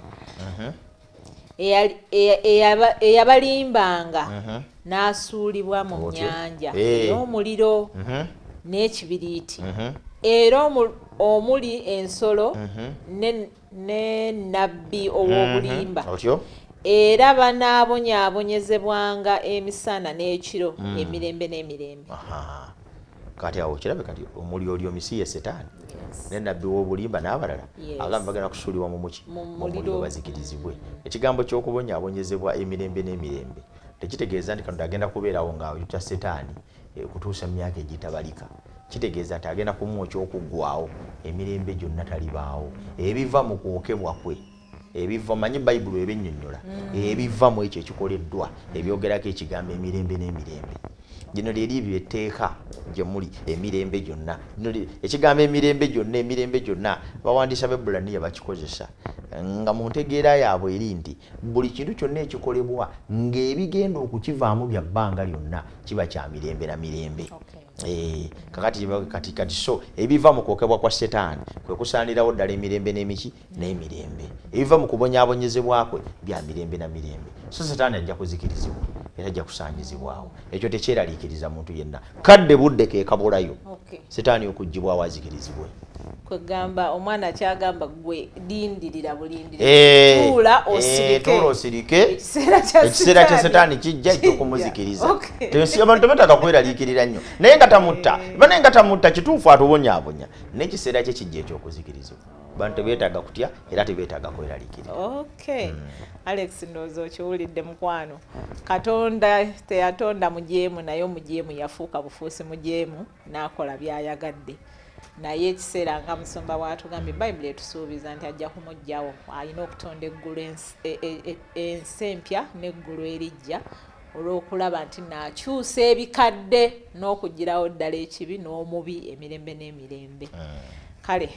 eyabalimbanga n'asuulibwa mu nnyanja ey'omuliro n'ekibiriiti era omuli ensolo ne nabbi ow'obulimba era banaabonyaabonyezebwanga emisana n'ekiro emirembe n'emirembe kati awo kirabe kati omulyolyomi si ye Setaani ne nabbi w'obulimba n'abalala agamba bagenda kusuulibwa mu muliro bazikirizibwe ekigambo ky'okubonyaabonyezebwa emirembe n'emirembe tekitegeeza nti Katonda agenda kubeerawo ng'ayita Setaani kutuusa myaka egitabalika kitegeeza nti agenda kumuwa ekyokuggwaawo emirembe gyonna talibaawo ebiva mu kwokebwa kwe ebiva manyi Bayibuli ebinnyonnyola ebiva mu ekyo ekikoleddwa ebyogerako ekigambo emirembe n'emirembe gino lyeri byetteeka gye muli emirembe gyonna ekigambo emirembe gyonna bawandiisa b'Ebbulaniya bakikozesa nga mu ntegeera yaabwe eri nti buli kintu kyonna ekikolebwa ng'ebigenda okukivaamu bya bbanga lyonna kiba kya mirembe na mirembe kakati kati so ebiva mu kwokebwa kwa setaani kwe kusaanirawo ddala emirembe n'emiki n'emirembe ebiva mu kubonyaabonyezebwakwe bya mirembe na mirembe so setaani ajja kuzikirizibwa era ajja kusaanyizibwawo ekyo tekyeraliikiriza muntu yenna kadde budde keekabulayo setaani okuggibwawo azikirizibwe kwegamba omwana kyagamba gwe lindirira bulindirira tuula osirike ekiseera kya setaani kijja ekyokumuzikiriza abantu betaaga kweraliikirira nnyo naye nga tamutta kituufu atubonyaabonya n'ekiseera kye kijja ekyokuzikirizibwa bantu tebeetaaga kutya era tebeetaaga kweraliikirira. Alex ndowooza okiwulidde mukwano, Katonda teyatonda mujeemu naye omujeemu yafuuka bufuusi mujeemu n'akola by'ayagadde. Naye ekiseera nga musumba bw'atugambye Bayibuli etusuubiza nti ajja kumuggyawo, alina okutonda eggulu ensi empya n'eggulu erijja olw'okulaba nti naakyusa ebikadde n'okugirawo ddala ekibi n'omubi emirembe n'emirembe. Kale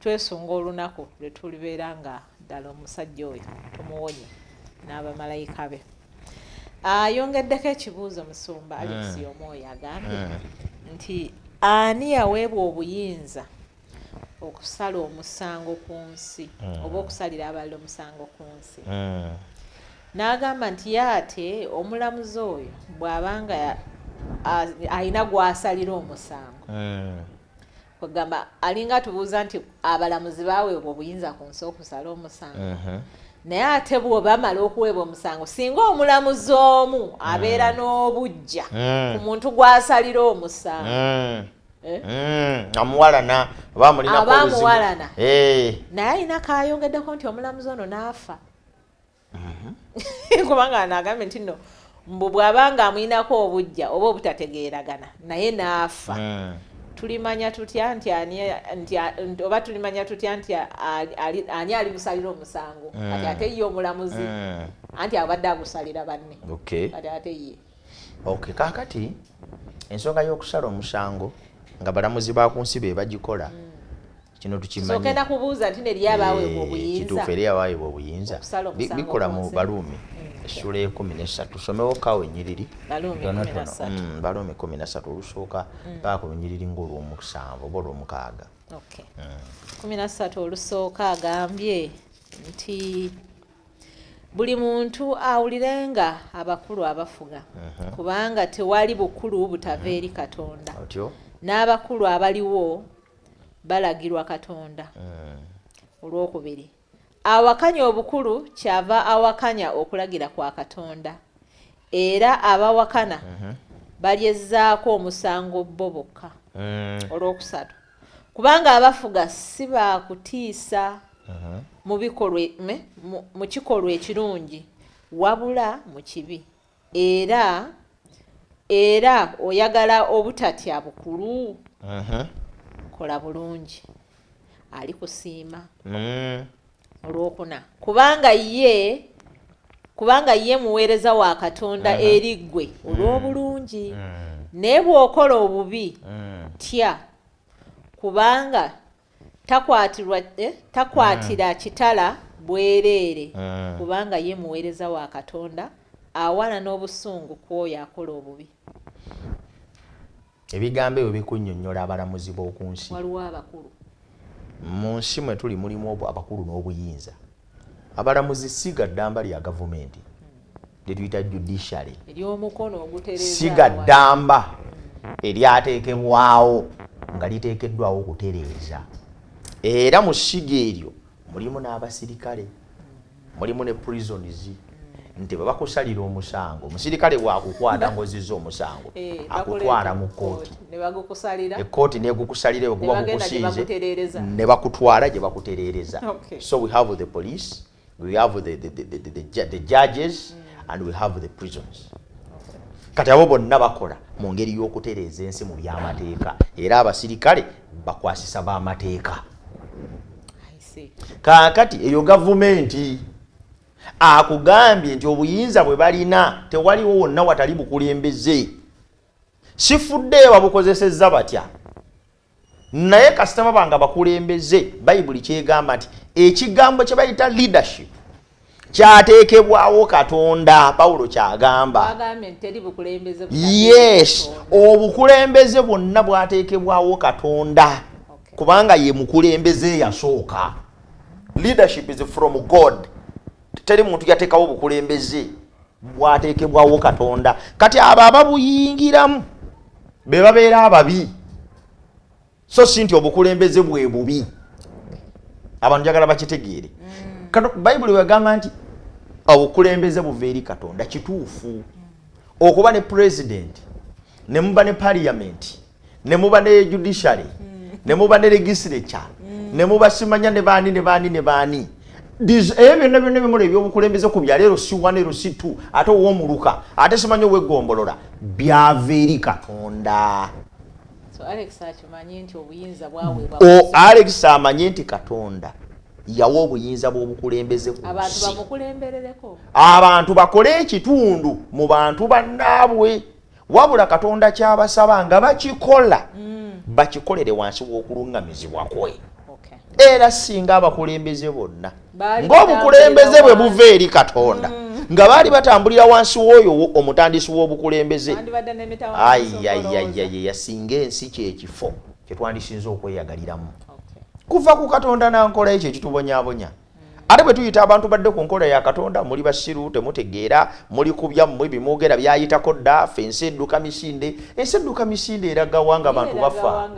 twesunga olunaku lwe tulibeera nga ddala omusajja oyo tumuwonye n'abamalayika be. Yongeddeko ekibuuzo musumba Alex Omwoyo agambye nti ani yaweebwa obuyinza okusala omusango ku nsi oba okusalira abalala omusango ku nsi? N'agamba nti yaate omulamuzi oyo bw'abanga alina gw'asalira omusango. Kwegamba alinga tubuuza nti abalamuzi baaweebwa obuyinza ku nsi okusala omusango. Naye ate bw'obamala okuweebwa omusango singa omulamuzi omu abeera n'obujja ku muntu gw'asalira omusango amuwalana abamuwalana naye alina kayongeddeko nti omulamuzi ono n'afa. Kubanga anagambye nti no mbu bw'abanga amuyinako obujja oba obutategeeragana naye n'afa. Tulimanya tutya nti oba tulimanya tutya nti ani ali musalira omusango kati ate ye omulamuzi anti abadde agusalira banne kati ate ye. Kakati ensonga y'okusala omusango nga balamuzi ba ku nsi be bagikola kino tukimanyi. Sokenda kubuuza nti neri abaweebwa obuyinza kituufu eri abaweebwa obuyinza bikola mu Baluumi essula 13 tusomewo kawo ennyiriri Baluumi 13 olusooka paka ku nnyiriri ng'olw'omusanvu oba olw'omukaaga. 13 olusooka agambye nti buli muntu awulirenga abakulu abafuga kubanga tewali bukulu butava eri Katonda n'abakulu abaliwo balagirwa Katonda. Olwokubiri awakanya obukulu kyava awakanya okulagira kwa Katonda era abawakana balyezzaako omusango bo bokka. Olwokusatu kubanga abafuga si baakutiisa mu kikolwa ekirungi wabula mu kibi era oyagala obutatya bukulu kola bulungi ali kusiima. Olwokuna kubanga ye muweereza wa Katonda eri ggwe olw'obulungi naye bw'okola obubi tya kubanga takwatira kitala bwereere kubanga ye muweereza wa Katonda awana n'obusungu kw'oyo akola obubi. Ebigambo ebyo bikunnyonnyola abalamuzi b'oku nsi. Waliwo abakulu mu nsi mwe tuli mulimu abakulu n'obuyinza. Abalamuzi si gaddamba lya gavumenti lyetuyita judiciary ery'omukono ogutereeza si gaddamba eryateekebwawo nga liteekeddwawo okutereeza. Era mu ssiga eryo mulimu n'abasirikale mulimu ne prisons nti bwe bakusalira omusango omusirikale bwakukwata ng'ozizza omusango akutwala mu kkooti ekkooti negukusalira oguba gukusinze ne bakutwala gye bakutereereza. So we have the police, we have the judges and we have the prisons. Kati abo bonna bakola mu ngeri y'okutereeza ensi mu by'amateeka era abasirikale bakwasisa b'amateeka. Kaakati eyo gavumenti akugambye nti obuyinza bwe balina tewaliwo wonna watali bukulembeze. Sifudde babukozesezza batya naye kasita baba nga bakulembeze Bayibuli kyegamba nti ekigambo kye bayita leadership kyateekebwawo Katonda. Pawulo kyagamba. Yes, obukulembeze bwonna bwateekebwawo Katonda. Kubanga ye mukulembeze yasooka. Leadership is from God. Teri muntu yateekawo obukulembeze bwateekebwawo Katonda. Kati abo ababuyingiramu be babeera ababi. So sinti obukulembeze bwe bubi. Abantu njagala bakitegeere. Bible yagamba nti obukulembeze buva eri Katonda. Kituufu. Okuba ne president, ne muba ne parliament, ne muba ne judiciary, ne muba ne legislature, ne muba simanya ne baani. Ebyo byonna ebyobukulembeze ku byaleero si 1 ero si 2 ate ow'omuluka ate simanya ow'eggombolola byava eri Katonda. Alex amanyi nti obuyinza bwaweebwa. Alex amanyi nti Katonda yawa obuyinza bw'obukulembeze ku abantu bamukulemberereko. Abantu bakole ekitundu mu bantu bannaabwe. Wabula Katonda kyabasaba nga bakikola bakikolere wansi w'okulungamizibwa kwe. Era singa abakulembeze bonna ng'obukulembeze bwe buva eri Katonda nga baali batambulira wansi w'oyo omutandisi w'obukulembeze, yasinga ensi kyekifo kye twandisinza okweyagaliramu. Kuva ku Katonda nankola ekyo ekitubonyaabonya. Ate bwe tuyita abantu badde ku nkola ya Katonda muli basiru temutegeera muli kubya mmwe bimwogera byayitako dda ffe ensi edduka misinde eraga wanga abantu bafa.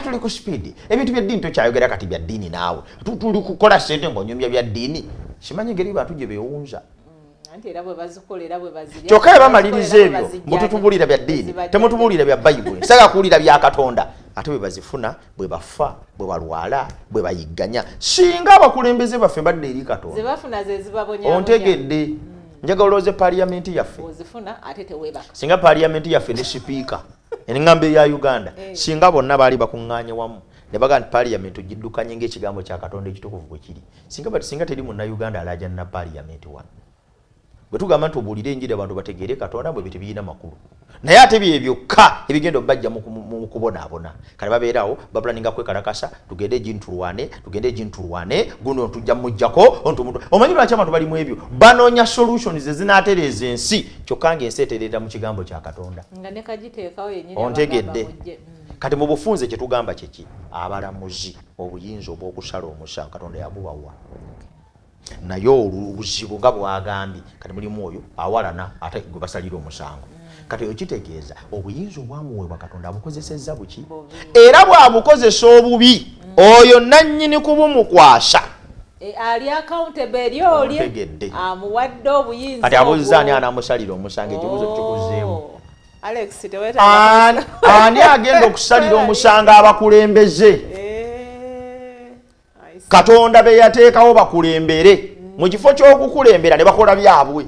Tuli ku speed. Ebintu bya ddiini tokyayogera kati bya ddiini naawe. Tuli kukola ssente ng'onyumya bya ddiini. Simanyi ngeri bantu gye beewunza. Kyokka bwe bamaliriza ebyo mututubulira bya ddiini temutubulira bya Bayibuli. Saga kuwulira bya Katonda. Ate bwe bazifuna bwe bafa bwe balwala bwe bayigganya. Singa abakulembeze baffe badde eri Katonda ze bafuna ze zibabonya ontegedde. Njagala olowooze parliament yaffe ozifuna ate tewebaka. Singa parliament yaffe ne sipiika engambe ya Uganda singa bonna baali bakuŋŋaanye wamu ne baga nti parliament ogiddukanye ng'ekigambo kya Katonda ekitukuvu bwe kiri. Singa teri munna Uganda alaja na parliament wano. Bwe tugamba nti obuulire enjiri abantu bategeere Katonda bwe tebirina makulu. Naye ate byokka ebigenda obbajja mu kubonaabona. Kale babeerawo bapulaninga kwekalakasa tugende egintulwane guno tujja mujjako omanyi lwaki abantu balimu ebyo banoonya solutions ezinaatereeza ensi kyokka ng'ensi etereera mu kigambo kya Katonda. Ontegedde. Kati mu bufunze kye tugamba kyeki abalamuzi obuyinza obw'okusala omusango Katonda yabubawa. Naye obuzibu nga bwagambye kati mulimu oyo awalana ate gwe basalira omusango. Kati okitegeeza obuyinza obwamuweebwa Katonda abukozesezza buki era bw'abukozesa obubi oyo nannyini kubumukwasa ali accountable eri oli amuwadde obuyinza. Kati abuuza ani anaamusalira omusango ekibuuzo kikuzeemu. Alex teweta ani agenda okusalira omusango abakulembeze? Katonda be yateekawo bakulembere mu kifo ky'okukulembera ne bakola byabwe.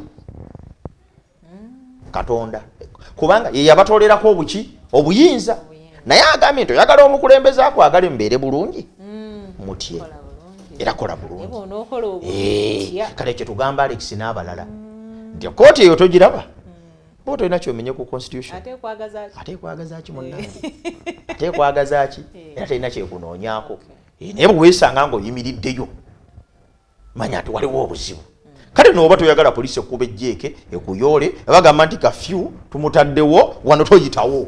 Katonda kubanga ye yabatolerako obuyinza. Naye agambye nti oyagala omukulembeze akwagale mbeere bulungi mutye era kola bulungi. Kale kye tugamba Alex n'abalala nti kooti eyo togiraba bo tolina kyomenye ku constitution ate ekwagaza ki munnange ate ekwagaza ki era terina kyekunoonyaako. Naye bwe weesanga ng'oyimiriddeyo manya nti waliwo obuzibu. Kale n'oba toyagala poliisi ekkuba ejjeeke ekuyoole bagamba nti kafyu tumutaddewo wano toyitawo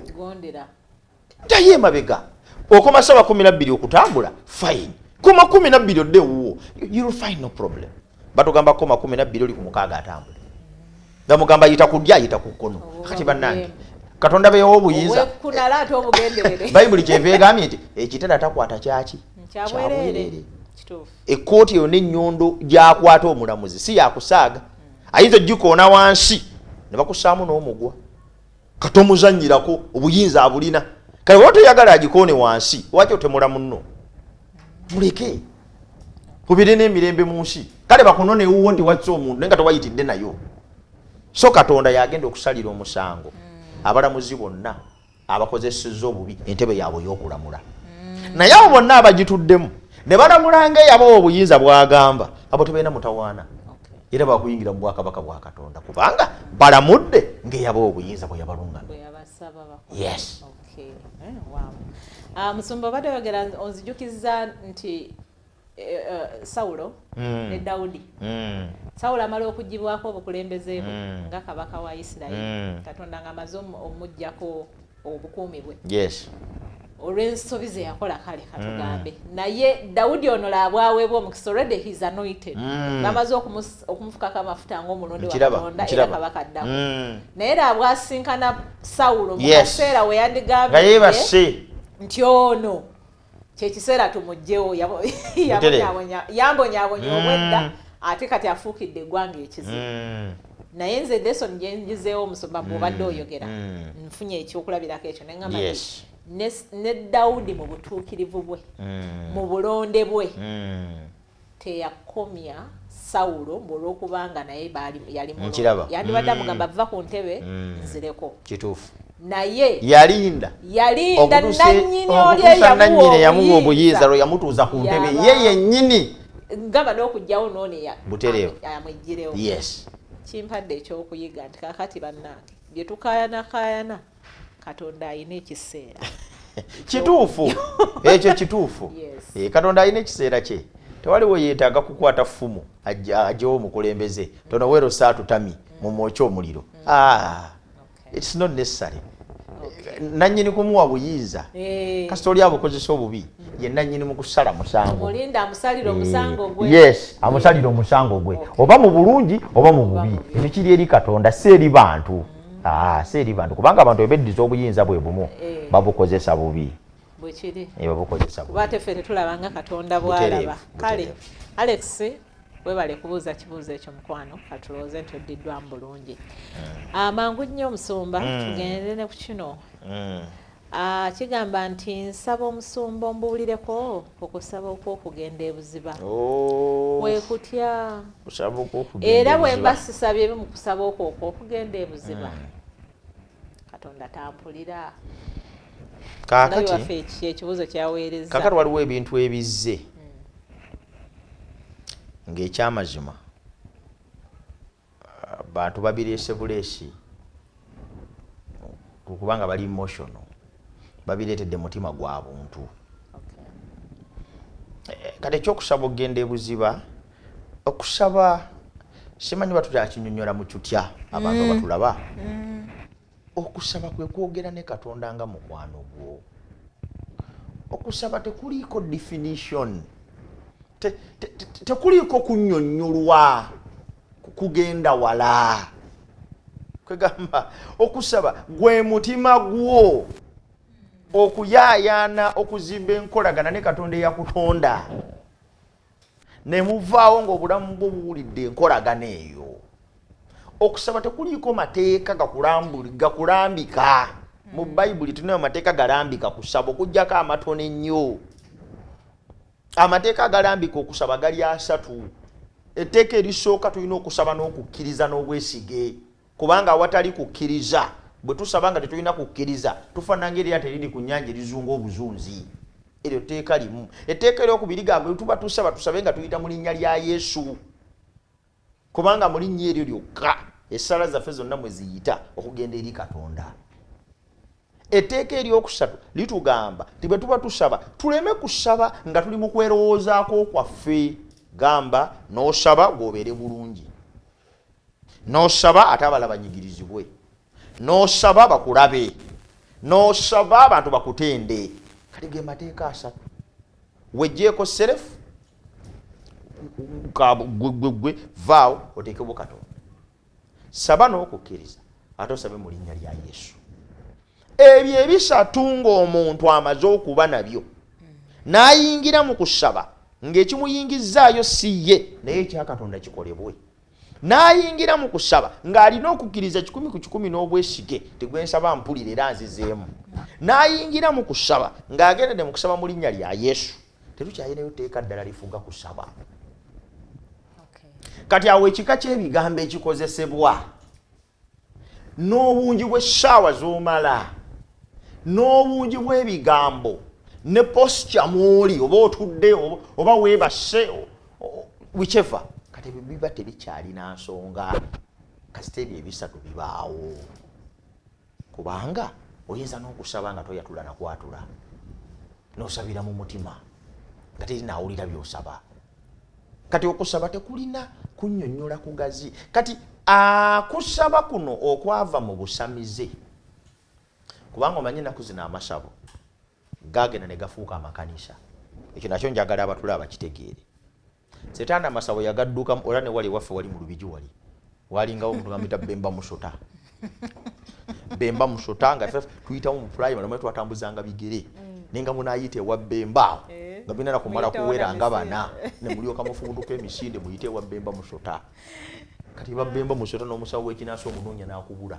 taye emabega okoma 12 okutambula fine koma 12 odde wuwo you'll find no problem. Batugamba koma 12 oli ku mukaaga atambula bamugamba yita kudya yita ku kkono. Kati bannange Katonda beewa obuyinza Bayibuli kyeva egambye nti ekitala takwata kyaki kyabwerere. Ekkooti eyo n'ennyondo gyakwata omulamuzi si yakusaaga ayinza ogikoona wansi ne bakussaamu n'omugwa kati omuzannyirako obuyinza abulina. Kale oba toyagala agikoone wansi lwaki otemula munno muleke kubire n'emirembe mu nsi. Kale bakunone ewuwo nti watsa omuntu naye nga towayitidde nayo. So Katonda yagenda okusalira omusango abalamuzi bonna abakozesezza obubi entebe yaabwe y'okulamula. Naye abo bonna abagituddemu ne balamulanga eyaba obuyinza bwagamba abo tebalina mutawaana era bakuyingira mu bwakabaka bwa Katonda kubanga balamudde ng'eyaba obuyinza bwe yabalungamye. Yes. Musumba badde yogera onzijukiza nti Saulo ne Daudi. Saulo amala okugibwako obukulembeze bwe nga kabaka wa Isirayiri. Katonda ng'amaze omuggyako obukuumi bwe. Yes. Olw'ensobi ze yakola kale katugambe. Naye Daudi ono laabwaweebwa omukisa already he's anointed. Bamaze okumufukako amafuta ng'omulonde wa Katonda era kabaka addako. Naye laabwasinkana Saulo mu kaseera we yandigambye nti ono kyekiseera tumugjewo yambonyaabonya obwedda ate kati afuukidde eggwanga ekizibu. Naye nze lesson gye ngizeewo omusumba bw'obadde oyogera nfunye ekyokulabirako ekyo ne ngamba ne Daudi mu butuukirivu bwe mu bulonde bwe teyakomya Saulo olw'okubanga naye yali mulonde. Yandibadde amugamba va ku ntebe nzireko. Kituufu. Naye yalinda nannyini yamuwa obuyinza lwe yamutuuza ku ntebe ye yennyini ngamba n'okugyawo noone yamwejjirewo. Yes. Kimpadde ekyokuyiga nti kakati bannange bye tukaayana Katonda ayina ekiseera. Kituufu. Ekyo kituufu. Katonda ayina ekiseera kye. Tewaliwo yeetaaga kukwata ffumu ajjewo omukulembeze tonoweero saatu tami mu mwokya omuliro. It's not necessary. Nannyini kumuwa buyinza kasita oli abukozesa obubi ye nannyini mu kusala musango. Mulinda amusalira omusango gwe. Yes, amusalira omusango gwe oba mu bulungi oba mu bubi. Ebyo kiri eri Katonda si eri bantu. Si eri bantu kubanga abantu ebeddiza obuyinza bwe bumu babukozesa bubi. Bwe kiri. Babukozesa bubi. Bwate ffe tetulabanga Katonda bw'alaba. Kale Alex webale kubuuza kibuuzo ekyo mukwano katulowooze nti oddiddwamu bulungi. Amangu nnyo omusumba tugende ne ku kino. Kigamba nti nsaba omusumba ombuulireko okusaba okw'okugenda ebuziba. Weekutya era bwe mba sisabye mu kusaba okw'okugenda ebuziba Katonda tampulira. Kaakati ekibuuzo kyaweereza. Kaakati waliwo ebintu ebizze ng'ekyamazima bantu babireese buleesi kubanga bali emotional babireetedde mutima gwa buntu. Kati ekyokusaba okugenda ebuziba okusaba simanyi batulyakinyonnyola mu kyutya abantu abatulaba. Okusaba kwe kwogera ne Katonda nga mukwano gwo. Okusaba tekuliiko definition. Tekuliiko kunnyonnyolwa kugenda wala. Kwegamba okusaba gwe mutima gwo okuyaayaana okuzimba enkolagana ne Katonda eyakutonda ne muvaawo ng'obulamu bwo buwulidde enkolagana eyo. Okusaba tekuliiko mateeka gakulambika. Mu Bayibuli tulina amateeka galambika kusaba okuggyako amatono ennyo. Amateeka agalambika okusaba gali 3. Etteeka erisooka tulina okusaba n'okukkiriza n'obwesige kubanga awatali kukkiriza bwe tusaba nga tetulina kukkiriza tufaanana ng'eryato eriri ku nnyanja erizunga obuzunzi. Eryo tteeka limu. Etteeka eryokubiri gamba tuba tusaba tusabe nga tuyita mu linnya lya Yesu kubanga mu linnya eryo lyokka essala zaffe zonna mwe ziyita okugenda eri Katonda. Etteeka eryokusatu litugamba ti bwe tuba tusaba tuleme kusaba nga tuli mu kwerowoozaako kwaffe. Gamba n'osaba gw'obeere bulungi, n'osaba ate abala banyigirizibwe, n'osaba bakulabe, n'osaba abantu bakutende. Kati ge mateeka 3. Wejjeeko serefu gwe vaawo oteekebwo Katonda. Saba n'okukkiriza ate osabe mu linnya lya Yesu. Ebyo ebisatu ng'omuntu amaze okuba nabyo n'ayingira mu kusaba ng'ekimuyingizzaayo si ye naye ekya Katonda kikolebwe. N'ayingira mu kusaba ng'alina okukkiriza 100 ku 100 n'obwesige tegwensaba mpulira era nzizeemu. N'ayingira mu kusaba ng'agendedde mu kusaba mu linnya lya Yesu. Terukyayinayo tteeka ddala lifuga kusaba. Kati awo ekika ky'ebigambo ekikozesebwa n'obungi bw'essaawa z'omala n'obungi bw'ebigambo ne posture mw'oli oba otudde oba weebase whichever kati biba tebikyalina nsonga kasita ebyo ebisatu bibaawo kubanga oyinza n'okusaba nga toyatula nakwatula n'osabira mu mutima nga terinaawulira by'osaba. Kati okusaba tekulina kunnyonnyola kugazi. Kati kusaba kuno okwava mu busamize, kubanga omanyi ennaku zino amasabo gaagenda ne gafuuka amakanisa. Ekyo nakyo njagala abatula bakitegeere. Setaani amasabo yagadduka era ne wali waffe wali mu Lubiju wali walingawo omuntu gamuyita Bemba Musota. Bemba Musota nga ffe tuyitamu mu primary omwe twatambuzanga bigere nenga munaayite wa Bemba nga bina nakumala kuwera nga bana ne mulyoka mufunduka emisinde muyite wa Bemba Musota. Kati ba Bemba Musota n'omusawo w'ekinansi omunoonya n'akubula.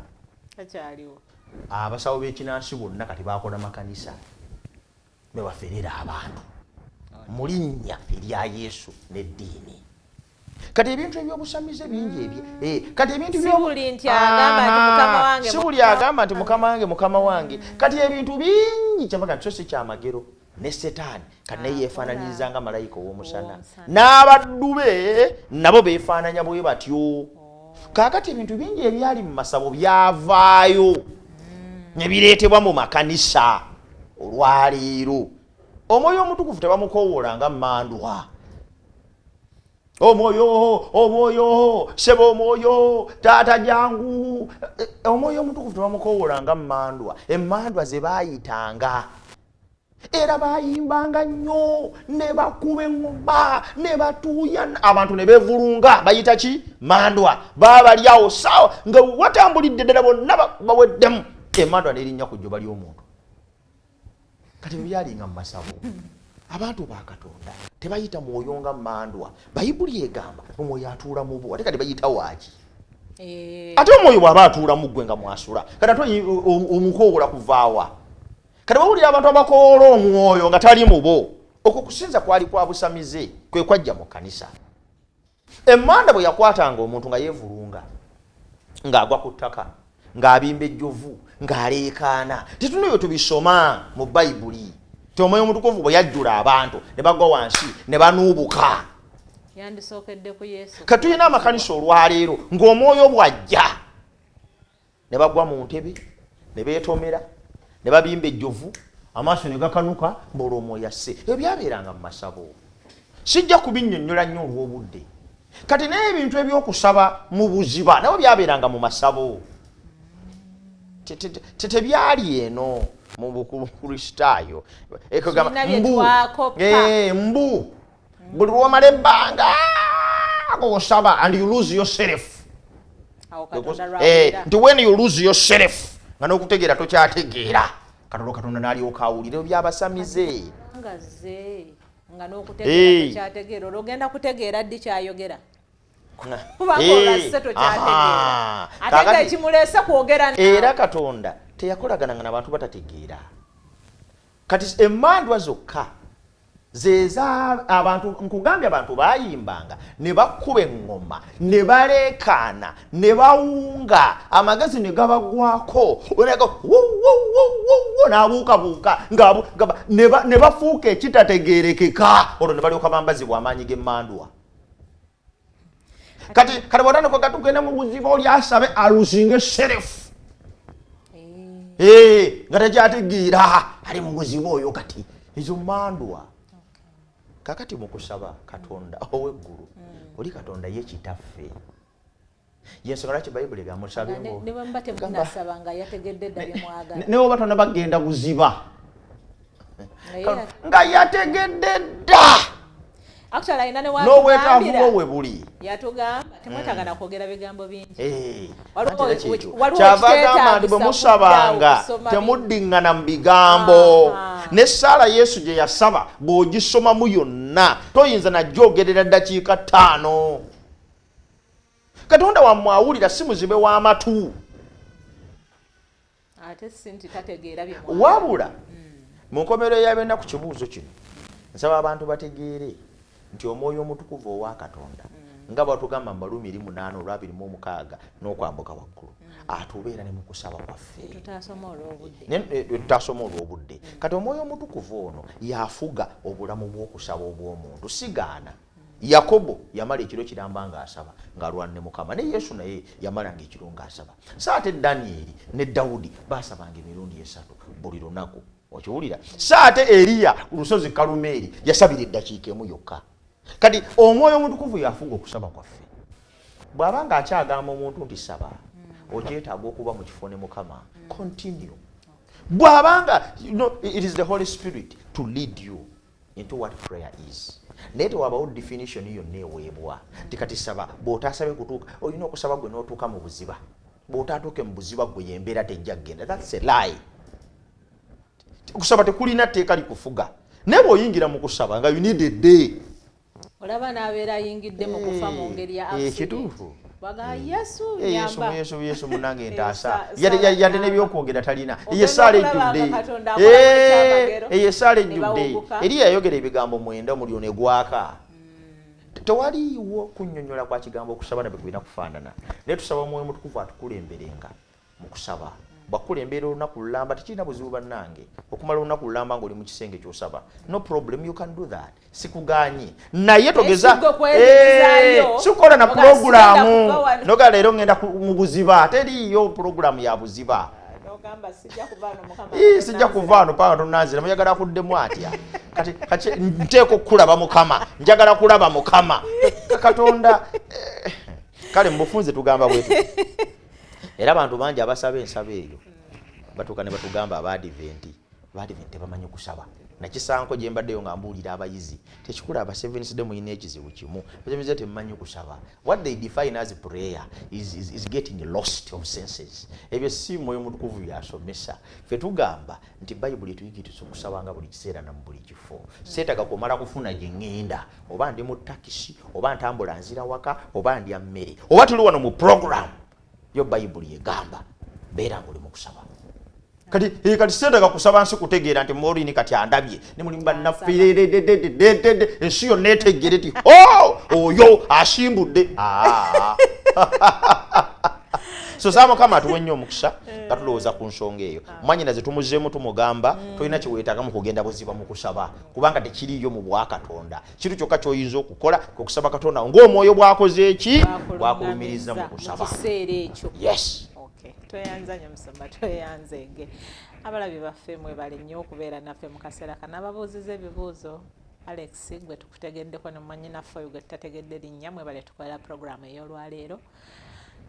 Kakyaliwo. Abasawo b'ekinansi bonna kati baakola makanisa ne baferera abantu mu linnya erya Yesu n'eddiini. Kati ebintu eby'obusamize bingi ebyo. Kati ebintu sibuli nti agamba nti mukama wange. Sibuli agamba nti mukama wange. Kati ebintu bingi kyamaga nti si kyamagero ne Setaani kati naye yeefaananyiriza nga malayika ow'omusana. N'abaddu be nabo beefaananya bwe batyo. Kaakati ebintu bingi ebyali mu masabo byavaayo ne bireetebwa mu makanisa olwaleero. Omwoyo omutukuvu tebamukoowoola nga Mandwa. Omwoyo sebo omwoyo taata jangu. Omwoyo omutukuvu tebamukoowoola nga Mandwa. Emmandwa ze baayitanga era bayimbanga nnyo ne bakuba eŋŋoma ne batuuya abantu ne beevulunga. Bayita ki? Mandwa. Baabalyawo sawa nga watambulidde ddala bonna baweddemu. Emmandwa n'erinnya ku jjoba ly'omuntu. Kati bwe byalinga mu masabo abantu ba Katonda tebayita mwoyo nga Mandwa. Bayibuli egamba omwoyo atuula mu bo ate kati bayita waaki? Ate omwoyo bw'aba atuula mu ggwe nga mwasula kati ate omukoowola kuvaawa? Kati bawulira abantu abakoowola omwoyo nga tali mu bo, okwo kusinza kwali kwa busamize kwe kwajja mu kanisa. Emmanda bwe yakwatanga omuntu nga yeevulunga ng'agwa ku ttaka ng'abimba ejjovu ng'aleekaana, tetunayo tubisoma mu Bayibuli. Omwoyo omutukuvu bwe yajjula abantu ne bagwa wansi ne banuubuka. Yandisookedde ku Yesu. Kati tulina amakanisa olwaleero ng'omwoyo bw'ajja ne bagwa mu ntebe ne beetomera ne babimba ejjovu amaaso ne gakanuka mbola omwoyo asse. Ebyo byabeeranga mu masabo. Sijja kubinnyonnyola nnyo olw'obudde. Kati n'ebintu eby'okusaba mu buziba nabyo byabeeranga mu masabo. Tebyali eno mu Bukristaayo. Mbu buli lw'omala ebbanga osaba and you lose yourself. Nti when you lose yourself nga n'okutegeera tokyategeera. Katonda n'alyoka awulira ebyo byabasamize. Nga n'okutegeera tokyategeera olwogenda kutegeera ddi kyayogera. Kubanga olase tokyategeera. Ate nga ekimuleese kwogera. Era Katonda teyakolagananga n'abantu batategeera. Kati emmandwa zokka zeza abantu nkugambye abantu bayimbanga ne bakuba eŋŋoma ne baleekaana ne bawunga amagezi ne gabagwako n'abuukabuuka ne bafuuka ekitategeerekeka olwo ne balyoka bambazibwa amaanyi g'emmandwa. Kati bw'otandika gatugenda mu buziba oli asabe alusinga esserefu nga tekyategeera ali mu buziba oyo. Kati ezo mmandwa. Kakati mu kusaba Katonda ow'eggulu oli Katonda ye kitaffe. Yensonga lwaki Bayibuli egamba musabe ne oba tonna bagenda buziba nga yategedde dda. N'obwetaavu bwo we buli. Yatugamba temwetaaga na kwogera bigambo bingi. Kyava agamba nti bwe musabanga temuddiŋŋana mu bigambo. Ne Saala Yesu gye yasaba bw'ogisomamu yonna toyinza nagyogerera ddakiika 5. Katonda wammwe awulira si muzibe w'amatu. Ate si nti tategeera bye wabula mu nkomerero y'abyonna ku kibuuzo kino nsaba abantu bategeere nti omwoyo omutukuvu owa Katonda nga batugamba mu Baluumi 8:26 n'okwambuka waggulu atubeera ne mu kusaba kwaffe. Tutasoma olw'obudde. Kati omwoyo omutukuvu ono yafuga obulamu bw'okusaba obw'omuntu sigaana. Yakobo yamala ekiro kiramba ng'asaba ng'alwana ne Mukama, ne Yesu naye yamalanga ekiro ng'asaba. So ate Danyeri ne Dawudi baasabanga emirundi 3 buli lunaku. okiwulira saate Eliya ulusozi Kalumeeri yasabira eddakiika emu yokka kati omwoyo omutukuvu yafuga okusaba kwaffe bw'abanga akyagamba omuntu nti saba okyetaaga okuba mu kifo ne Mukama continue bw'abanga it is the Holy Spirit to lead you into what prayer is naye tewabawo definition yonna eweebwa tikati saba bw'otaasabe kutuuka olina okusaba gwe n'otuuka mu buziba bw'otaatuuke mu buziba gwe yembeera tejja kgenda that's a lie okusaba tekulina tteeka likufuga naye bw'oyingira mu kusaba nga you need a day olaba n'abeera ayingidde mu kufa mu ngeri ya kituufu waga Yesu nyamba Yesu munange ntaasa yadde n'ebyokwogera talina esaala ejjudde esaala ejjudde Eriya yayogera ebigambo 9 omuliro ne gwaka tewaliiwo kunnyonnyola kwa kigambo okusaba nabwe kulina kufaanana naye tusaba omwoyo mutukuvu atukulemberenga mu kusaba bwakulembera olunaku lulamba tekirina buzibu bannange okumala olunaku lulamba ng'oli mu kisenge ky'osaba no problem you can do that sikugaanyi naye togeza sikukola na puroguramu noga leero ngenda mu buziba teriiyo puroguramu ya buziba sijja kuvaano paka tonanzira muyagala kuddemu atya kati nteeka okulaba Mukama njagala kulaba Mukama Katonda kale mubufunze tugamba bwetu era abantu bangi abasaba ensaba eyo batuuka ne batugamba abadiventi bamanyi okusaba nakisanko gye mbaddeyo nga mbuulira abayizi tekikula aba Seventh Day muyina ekizibu kimu bakyamize temumanyi okusaba what they define as prayer is getting lost of senses ebyo si mwoyo mutukuvu yasomesa ffe tugamba nti bayibuli tuyigiriza okusaba nga buli kiseera na mu buli kifo seetaga kumala kufuna gye ŋŋenda oba ndi mu takisi oba ntambula nzira waka oba ndya mmere oba tuli wano mu program yo bayibuli egamba beera ng'oli mu kusaba kati seetaga kusaba nsi kutegeera nti Morini kati andabye ne mulimba naffe ensi yonna etegeere ti oyo asimbudde so saa Mukama atuwe nnyo omukisa nga tulowooza ku nsonga eyo mwanyinaze tumuzeemu tumugamba tolina kyeweetaaga mu kugenda buziba mu kusaba kubanga tekiriiyo mu bwakatonda kitu kyokka ky'oyinza okukola okusaba Katonda ng'omwoyo bwakoze eki bwakulumiriza mu kusaba yes tweyanza nnyo Musumba tweyanzenge abalabi baffe mwebale nnyo okubeera naffe mu kaseera kano ababuuziza ebibuuzo Alex gwe tukutegeddeko ne mwannyinaffe oyo gwe tutategedde linnya mwebale tukolera puroguramu ey'olwaleero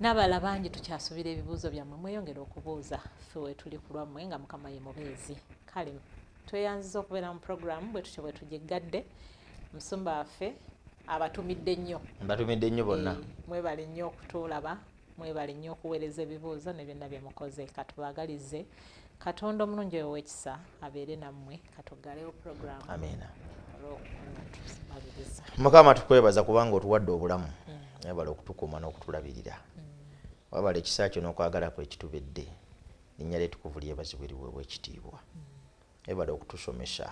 n'abalala bangi tukyasubira ebibuuzo byammwe mweyongera okubuuza ffe wetuli ku lwammwe nga Mukama ye mubeezi kale tweyanziza okubeera mu puroguramu bwe tutyo bwe tugiggadde Musumba waffe abatumidde nnyo bonna mwebale nnyo okutulaba mwebale nnyo okuweereza ebibuuzo ne byonna bye mukoze katubaagalize Katonda omulungi ow'ekisa abeere nammwe katuggalewo puroguramu amina Mukama tukwebaza kubanga otuwadde obulamu webale okutukuuma n'okutulabirira wabala ekisa kyo n'okwagala kwe kitubedde linnya lyetukuvu lyebazibwe liweebwa ekitiibwa webale okutusomesa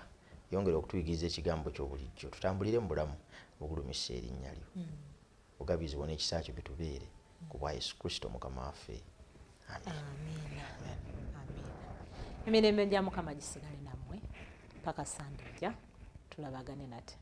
yongera okutuyigiriza ekigambo ky'obulijjo tutambulire mu bulamu obulumisa erinnya lyo bugabizibwa n'ekisa kyo bitubeere ku bwa Yesu Kristo Mukama waffe amiina emirembe gya Mukama gisigale nammwe paka sandijja tulabagane nate